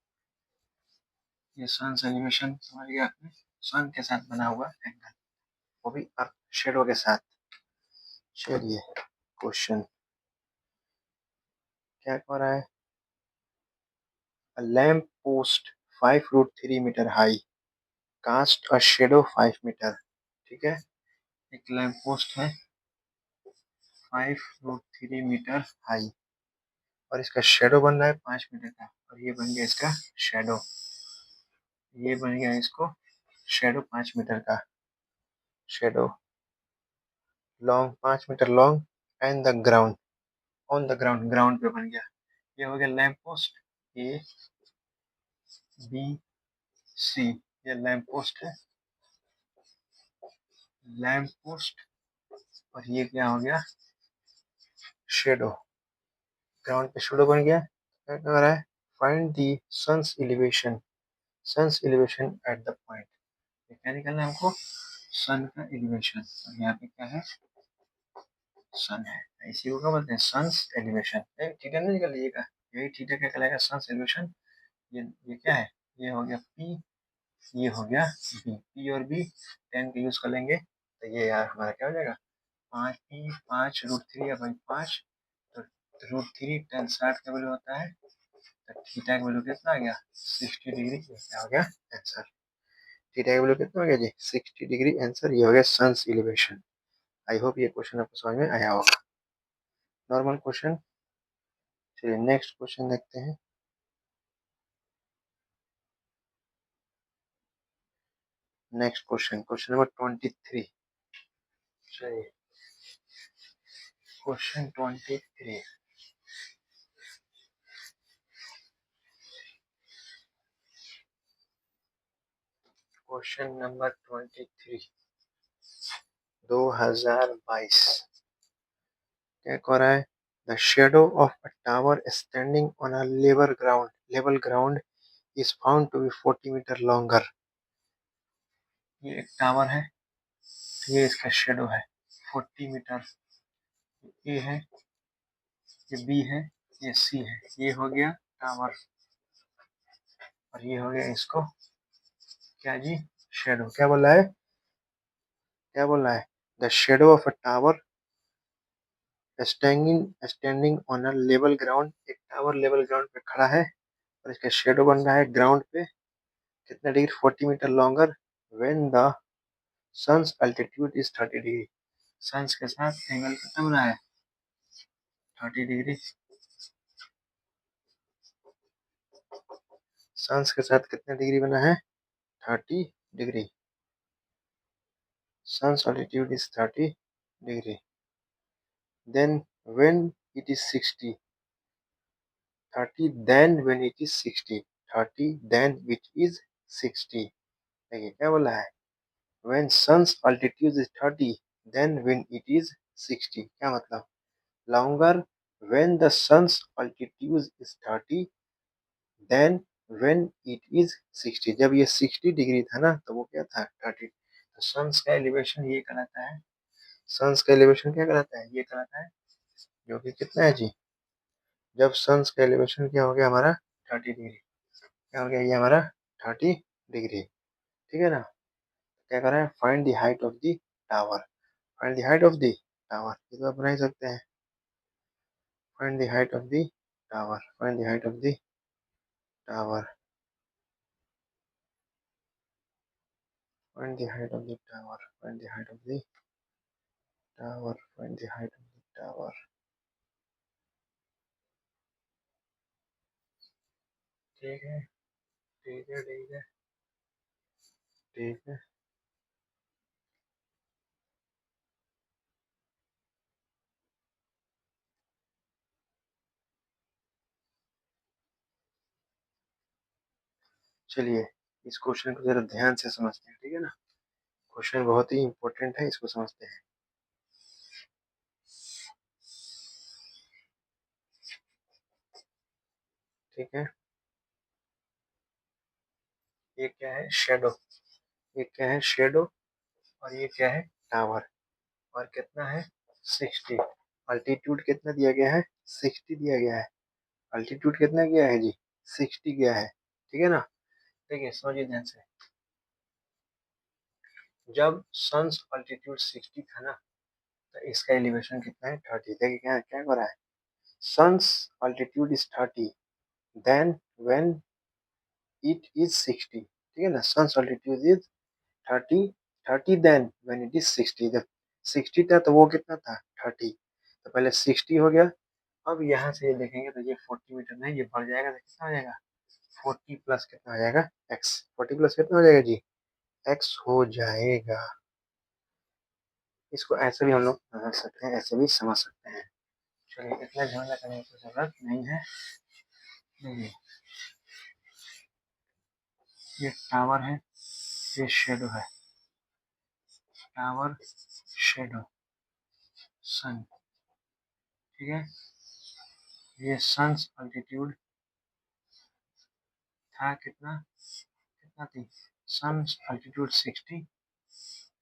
ये सन्स एलिवेशन समझ गया आपने। सन के साथ बना हुआ एंगल, वो भी अर्थ शेडो के साथ। चलिए क्वेश्चन क्या कह रहा है? A lamp post 5√3 meter high cast a shadow 5 meter। ठीक है, एक लैंप पोस्ट है 5√3 मीटर हाई और इसका शेडो बन रहा है 5 मीटर का, और ये बन गया इसका शेडो। ये बन गया इसको शेडो 5 मीटर का, shadow long 5 metre long and the ground, on the ground, ground पे बन गया। ये हो गया lamp post A B C. ये लैंप पोस्ट है, लैंप पोस्ट, और ये क्या हो गया? शेडो। ग्राउंड पे शेडो बन गया। क्या कर रहा है? Find the sun's elevation, sun's elevation at the point. क्या निकालना है हमको? सन का एलिवेशन। और यहाँ पे क्या है? सन है, इसी को क्या बोलते हैं? Sons elevation. थीटा नहीं निकाल लीजिएगा, यही थीटा क्या कहलाएगा? Sun's elevation. ये क्या है? ये हो गया पी, ये हो गया बी। पी और बी टेन का यूज कर लेंगे तो ये यार हमारा क्या हो जाएगा? 5 पी 5√3 या भाई 5, तो √3 टेन 60 का वैल्यू होता है, तो थीटा का वैल्यू कितना आ गया? 60 डिग्री। क्या हो गया आंसर? थीटा का वैल्यू कितना हो गया जी? 60 डिग्री। आंसर ये हो गया सन्स एलिवेशन। आई होप ये क्वेश्चन आपको समझ में आया होगा। Normal question. चलिए नेक्स्ट क्वेश्चन देखते हैं। Next question, question number 23। चलिए क्वेश्चन 23। क्वेश्चन नंबर 23 2022 क्या कह रहा है? The shadow of a tower standing on a level ground is found to be 40 metre longer. ये एक टावर है, ये इसका शेडो है 40 मीटर। ये है, ये बी है, ये सी है। ये हो गया टावर, और ये हो गया इसको क्या जी? शेडो। क्या बोल रहा है? क्या बोल रहा है? The shadow of a tower standing on a level ground. एक टावर लेवल ग्राउंड पे खड़ा है और इसका शेडो बन रहा है ग्राउंड पे कितना degree? 40 metre longer when the sun's altitude is 30 degree. Sun's के साथ एंगल कितना बना है? 30 डिग्री। सन्स के साथ कितना डिग्री बना है? 30 degree. sun's altitude is 30 degree. Then when it is 60, 30 then when it is 60, 30 then which is 60। देखिए क्या बोला है? When sun's altitude is 30 then when it is 60। क्या मतलब? Longer when the sun's altitude is 30 then when it is 60, जब ये 60 डिग्री था ना तो वो क्या था 30। तो सन्स का एलिवेशन ये कहलाता है, सन्स का एलिवेशन क्या कहलाता है, ये कहलाता है, जो कि कितना है जी, जब सन्स का एलिवेशन क्या हो गया हमारा 30 डिग्री, क्या हो गया ये हमारा 30 डिग्री, ठीक है ना। क्या कर रहे हैं, find the height of the tower, find the height of the tower, ये तो आप बना ही सकते हैं, find the height of the tower, find the height of the tower, find the height of the tower, find the height of the tower, find the height of the tower, ठीक है ठीक है ठीक है ठीक है। चलिए इस क्वेश्चन को जरा ध्यान से समझते हैं, ठीक है ना, क्वेश्चन बहुत ही इंपॉर्टेंट है, इसको समझते हैं। ठीक है, ये क्या है शेडो, ये क्या है शेडो, और ये क्या है टावर, और कितना है 60, अल्टीट्यूड कितना दिया गया है 60 दिया गया है, अल्टीट्यूड कितना गया है जी 60 गया है, ठीक है ना। देखिए समझिए ध्यान से, जब सन्स अल्टीट्यूड 60 था ना तो इसका एलिवेशन कितना है 30, देखिए क्या क्या हो रहा है, sun's altitude is 30 then when it is 60, ठीक है ना, sun's altitude is 30, 30 then when it is 60, जब 60 था तो वो कितना था 30, तो पहले 60 हो गया, अब यहाँ से ये देखेंगे तो ये 40 मीटर नहीं, ये बढ़ जाएगा तो कितना हो जाएगा 40 प्लस कितना हो जाएगा x, 40 प्लस कितना हो जाएगा जी x हो जाएगा। इसको ऐसे भी हम लोग समझ सकते हैं, ऐसे भी समझ सकते हैं। चलिए इतना झमेला करने की जरूरत नहीं है। देखिए ये टावर है, ये शेडो है, टावर शेडो सन, ठीक है, ये सन्स अल्टीट्यूड था कितना, कितना थी सन्स अल्टीट्यूड 60,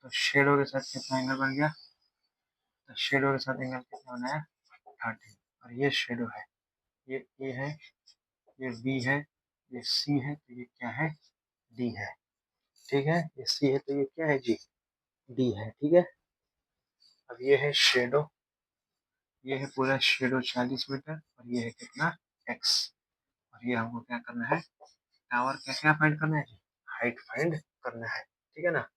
तो शेडो के साथ कितना एंगल बन गया, तो शेडो के साथ एंगल कितना बनाया 30, और ये शेडो है, ये ए है, ये बी है, ये सी है, तो ये क्या है डी है, ठीक है, ये सी है तो ये क्या है जी डी है, ठीक है। अब ये है शेडो, ये है पूरा शेडो 40 मीटर, और ये है कितना एक्स, और ये हमको क्या करना है टावर का क्या फाइंड करना है, हाइट फाइंड करना है, ठीक है ना।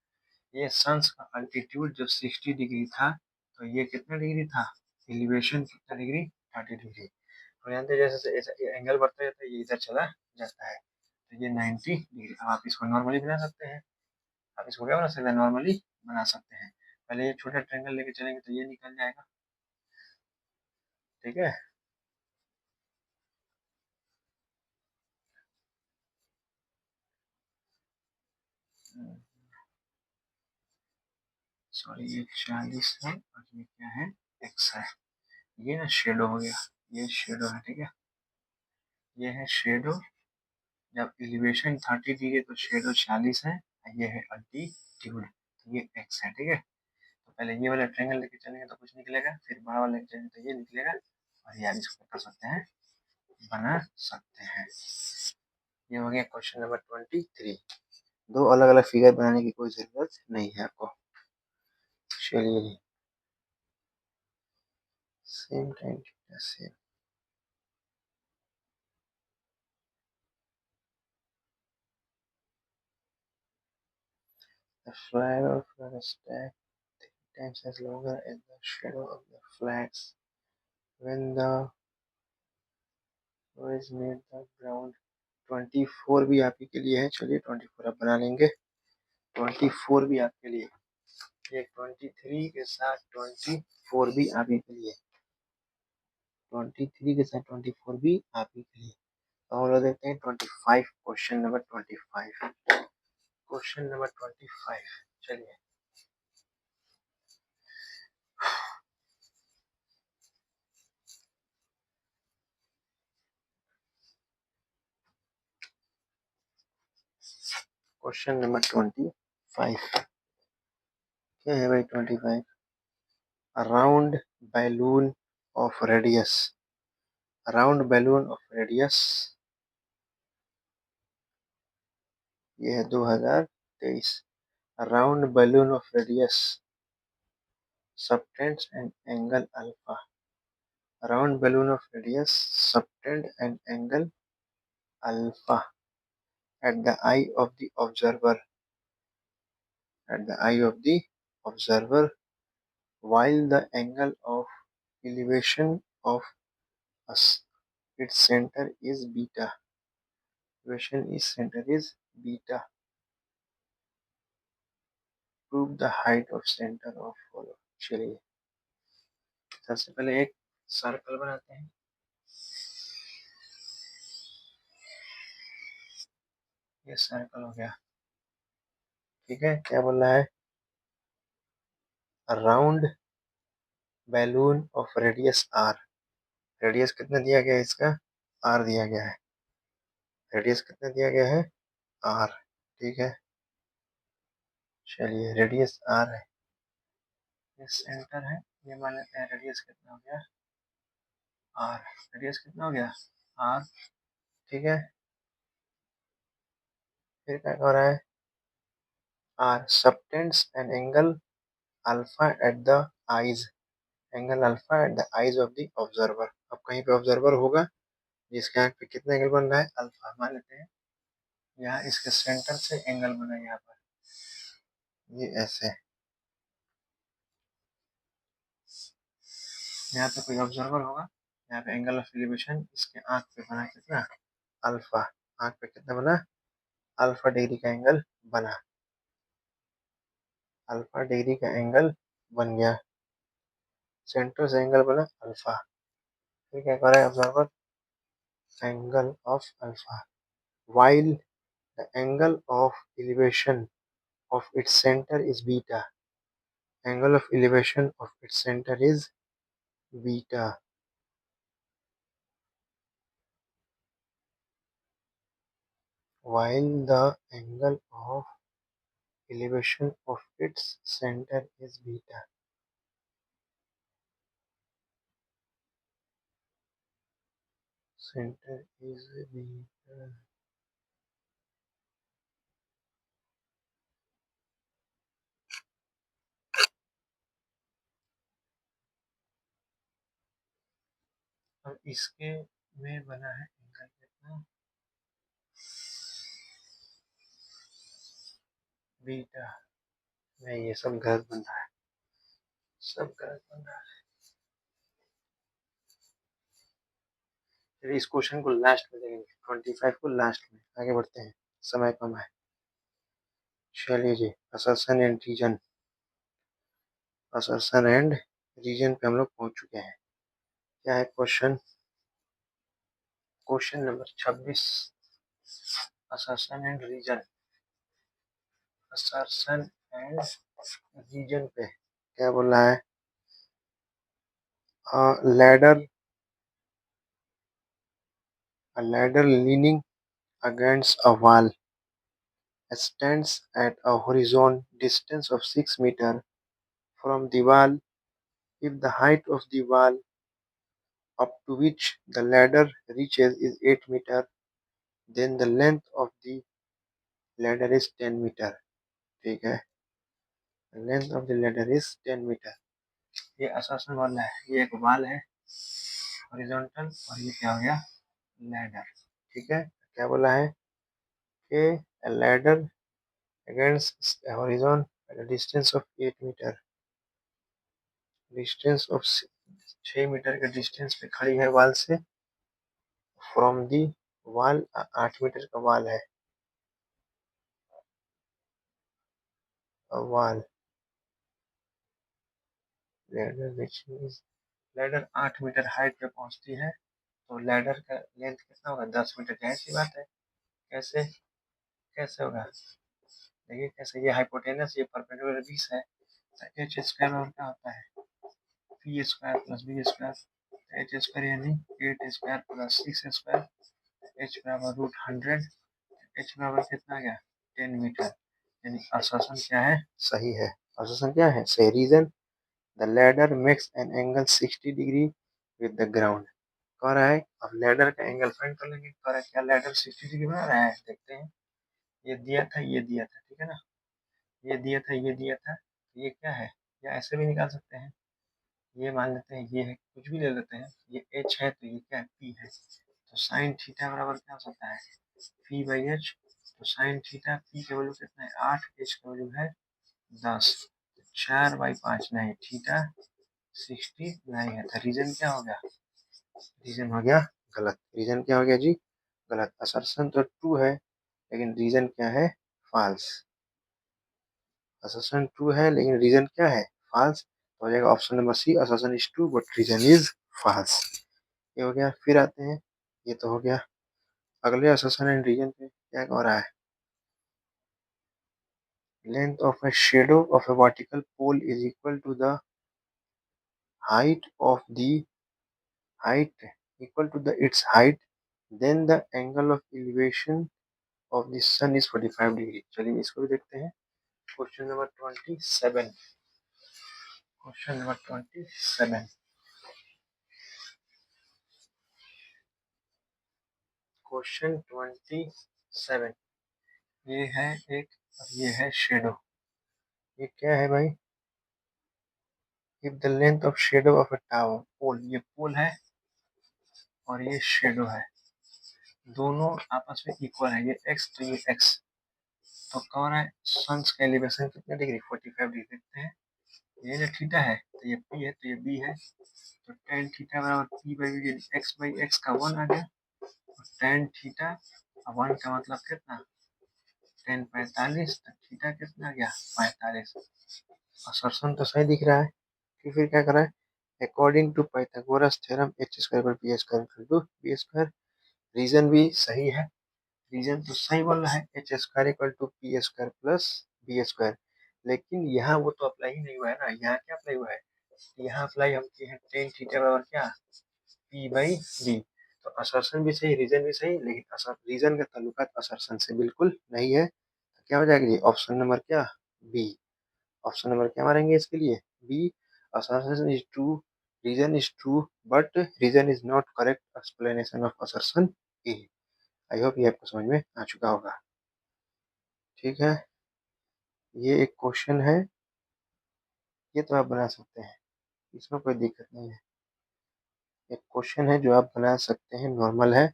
ये सन्स का अल्टीट्यूड जब 60 डिग्री था तो ये कितना डिग्री था, एलिवेशन कितना डिग्री 30 डिग्री, और जानते जैसे जैसे एंगल बढ़ता जाता है ये इधर चला जाता है, तो ये 90 डिग्री। अब आप इसको नॉर्मली बना सकते हैं, आप इसको क्या बना सकते हैं नॉर्मली बना सकते हैं, पहले ये छोटा ट्रायंगल लेके चलेंगे तो ये निकल जाएगा, ठीक है। सॉरी ये 40 है और ये क्या है एक्स है, ये ना शेडो हो गया, ये शेडो है, ठीक है, ये है शेडो, जब एलिवेशन 30 डिग्री तो शेडो 40 है, ये है अल्टीट्यूड, तो ये एक्स है, ठीक है। तो पहले ये वाला ट्रायंगल लेके चलेंगे तो कुछ निकलेगा, फिर बड़ा वाला लेके चलेंगे तो ये निकलेगा, और यार इसको कर सकते हैं बना सकते हैं। ये हो गया क्वेश्चन नंबर 23, दो अलग अलग फिगर बनाने की कोई जरूरत नहीं है आपको। चलिए same time same, the flag of the stack times as longer as the shadow of the flags when the noise made the ground। 24 भी आप ही के लिए है, चलिए 24 आप बना लेंगे, 24 भी आपके लिए, ये 23 के साथ 24 भी आप ही के लिए, 23 के साथ 24 भी आप ही के लिए। तो हम लोग देखते हैं 25, क्वेश्चन नंबर 25, क्वेश्चन नंबर 25, चलिए क्वेश्चन नंबर 25। क्या है भाई 25? Round balloon of radius, round balloon of radius, ये है 2023। Round balloon of radius subtends an angle alpha. Round balloon of radius subtend an angle alpha at the eye of the observer. At the eye of the observer, while the angle of elevation of its center is beta. Elevation is center is beta. Prove the height of center of follow. चलिए सबसे पहले एक सर्कल बनाते हैं। ये सर्कल हो गया, ठीक है। क्या बोल रहा है? Round balloon of radius R. Radius कितना दिया गया है इसका? आर दिया गया है। रेडियस कितना दिया गया है? आर, ठीक है। चलिए रेडियस आर है, ये सेंटर है, ये मान लेते हैं। रेडियस कितना हो गया? आर। रेडियस कितना हो गया? आर, ठीक है। फिर क्या हो रहा है? R subtends an angle alpha at the eyes, angle alpha at the eyes of the observer. अब कहीं पे ऑब्जर्वर होगा जिसके आंख पे कितना एंगल बन रहा है? अल्फा। मान लेते हैं यहाँ इसके सेंटर से एंगल बना है, यहाँ पर ये ऐसे। यहाँ पे कोई ऑब्जर्वर होगा, यहाँ पे एंगल ऑफ एलिवेशन इसके आंख पे बना कितना? अल्फा। आंख पे कितना बना? अल्फा डिग्री का एंगल बना। अल्फा डिग्री का एंगल बन गया, सेंटर से एंगल बना अल्फा। फिर क्या कर रहा है observer? Angle of alpha while the angle of elevation of its center is beta. Angle of elevation of its center is beta. While the angle of elevation of its center is beta. Center is beta. और इसके में बना है एंगल कितना? बीटा। में ये सब गलत बन रहा है, सब गलत बन रहा है। चलिए इस क्वेश्चन को लास्ट में देखेंगे, 25 को लास्ट में। आगे बढ़ते हैं, समय कम है। चलिए जी, assertion and reason, assertion and reason पे हम लोग पहुंच चुके हैं। क्या है question? Question number 26, assertion and reason. Assertion and reason पे क्या बोल रहा है? Ladder, a ladder leaning against a wall stands at a horizontal distance of 6 meters from the wall. If the height of the wall up to which the ladder reaches is 8 meters, then the length of the ladder is 10 meters. ठीक है, length of the ladder is 10 metre. ये असर्शन वाला है, ये एक वॉल है हॉरिजॉन्टल, और ये क्या हो गया? लैडर। ठीक है, क्या बोला है कि ladder against horizon at a distance of 8 metre, distance of 6 metre के डिस्टेंस पे खड़ी है वॉल से। फ्रॉम दी वॉल 8 मीटर का वॉल है, wall ladder, ladder 8 metre height पे पहुंचती है, तो लैडर का लेंथ कितना होगा? 10 मीटर। जाहिर सी बात है। कैसे? कैसे होगा? देखिए कैसे, ये हाइपोटेनस, ये परपेंडिकुलर 20 है, एच स्क्वायर और क्या होता है? P square plus B square. H square यानी 8 स्क्वायर प्लस 6 स्क्वायर, एच बराबर रूट 100। एच बराबर कितना आ गया? 10 मीटर, यानी असर्शन क्या है, सही है। असर्शन क्या है, सही। Reason, the ladder makes an angle 60 degree with the ground. कह रहा है अब लैडर का एंगल फाइंड कर लेंगे। कह रहा है क्या लैडर 60 डिग्री बना रहा है, देखते हैं। ये दिया था, ये दिया था, ठीक है ना, ये दिया था, ये दिया था, ये क्या है, या ऐसे भी निकाल सकते हैं। ये मान लेते हैं ये है, कुछ भी ले लेते हैं, ये एच है तो ये क्या है, पी है। तो साइन थीटा बराबर क्या हो सकता है, पी बाई एच। तो साइन थीटा, पी का वैल्यू कितना है 8, एच का वैल्यू है 10, 4/5 नहीं, थीटा 60 नहीं है। तो रीजन क्या हो गया, रीजन हो गया गलत। रीजन क्या हो गया जी, गलत। असर्शन तो ट्रू है लेकिन रीजन क्या है, फॉल्स। असर्शन ट्रू है लेकिन रीजन क्या है, फॉल्स। तो हो जाएगा option number C, assertion is true but reason is false. ये हो गया। फिर आते हैं, ये तो हो गया। अगले असर्शन एंड रीजन पे क्या हो रहा है, length of a shadow of a vertical pole is equal to the height of the height equal to the its height, then the angle of elevation of the sun is 45 degree. चलिए इसको भी देखते हैं। Question number 27, question number 27, question 27, ये है एक, और ये है शेडो। ये क्या है भाई, if the length of shadow of a tower pole, ये पोल है और ये शेडो है, दोनों आपस में इक्वल है, ये एक्स तो ये एक्स। तो कौन है, सन्स का एलिवेशन कितने डिग्री, 45 डिग्री। देखते हैं, ये जो थीटा है तो ये पी है तो ये बी है। तो टेन थीटा बराबर P by B, X by X का 1 आ गया। और टेन थीटा 1 का मतलब कितना, 10/45, तो थीटा कितना आ गया 45। असर्शन तो सही दिख रहा है। फिर क्या करा है, according to Pythagoras theorem H square पर P square equal to B square. Reason भी सही है, रीजन तो सही बोल रहा है, H square equal to P square plus B square. लेकिन यहाँ वो तो अप्लाई ही नहीं हुआ है ना, यहाँ क्या अप्लाई हुआ है, यहाँ अप्लाई हम किए हैं टेन थीटा बराबर क्या, पी बाई बी। तो असर्शन भी सही, रीजन भी सही, लेकिन रीजन का ताल्लुकात असर्शन से बिल्कुल नहीं है। तो क्या हो जाएगा जी, ऑप्शन नंबर क्या, बी। ऑप्शन नंबर क्या मारेंगे इसके लिए, B. Assertion is true, reason is true, but reason is not correct explanation of assertion A. I hope ये आपको समझ में आ चुका होगा। ठीक है, ये एक क्वेश्चन है, ये तो आप बना सकते हैं, इसमें कोई दिक्कत नहीं है। एक क्वेश्चन है जो आप बना सकते हैं, नॉर्मल है।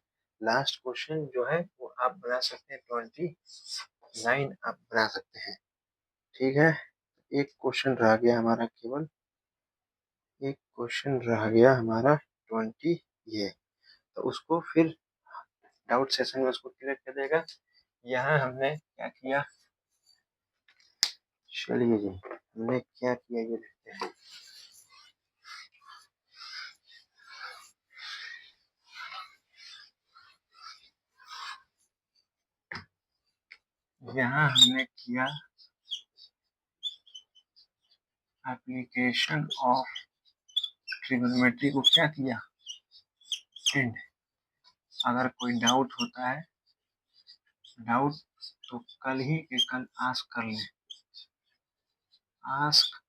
लास्ट क्वेश्चन जो है वो आप बना सकते हैं 29 आप बना सकते हैं। ठीक है, एक क्वेश्चन रह गया हमारा, केवल एक क्वेश्चन रह गया हमारा 20, ये तो उसको फिर डाउट सेशन में उसको क्लियर कर देगा। यहाँ हमने क्या किया, चलिए जी हमने क्या किया ये देखते हैं। यहाँ हमने किया एप्लीकेशन ऑफ ट्रिग्नोमेट्री को क्या किया, एंड। अगर कोई डाउट होता है, डाउट तो कल ही के कल आस्क कर लें, आस्क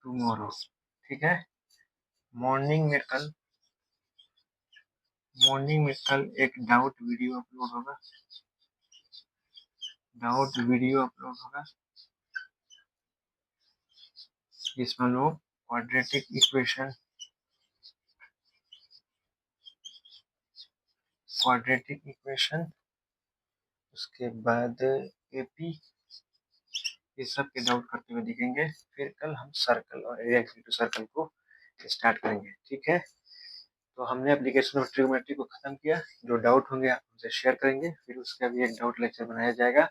टुमारो। ठीक है, मॉर्निंग में कल, मॉर्निंग में कल एक डाउट वीडियो अपलोड होगा, डाउट वीडियो अपलोड होगा जिसमें लोग क्वाड्रेटिक इक्वेशन, क्वाड्रेटिक इक्वेशन, उसके बाद एपी, ये सब के डाउट करते हुए दिखेंगे। फिर कल हम सर्कल और एरिया टू सर्कल को स्टार्ट करेंगे। ठीक है, तो हमने एप्लीकेशन ऑफ ट्रिग्नोमेट्री को खत्म किया। जो डाउट होंगे आप हमसे शेयर करेंगे, फिर उसका भी एक डाउट लेक्चर बनाया जाएगा।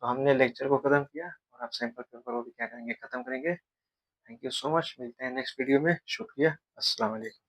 तो हमने लेक्चर को खत्म किया और आप सैंपल पेपर को भी क्या करेंगे, खत्म करेंगे। थैंक यू सो मच, मिलते हैं नेक्स्ट वीडियो में। शुक्रिया, अस्सलाम वालेकुम।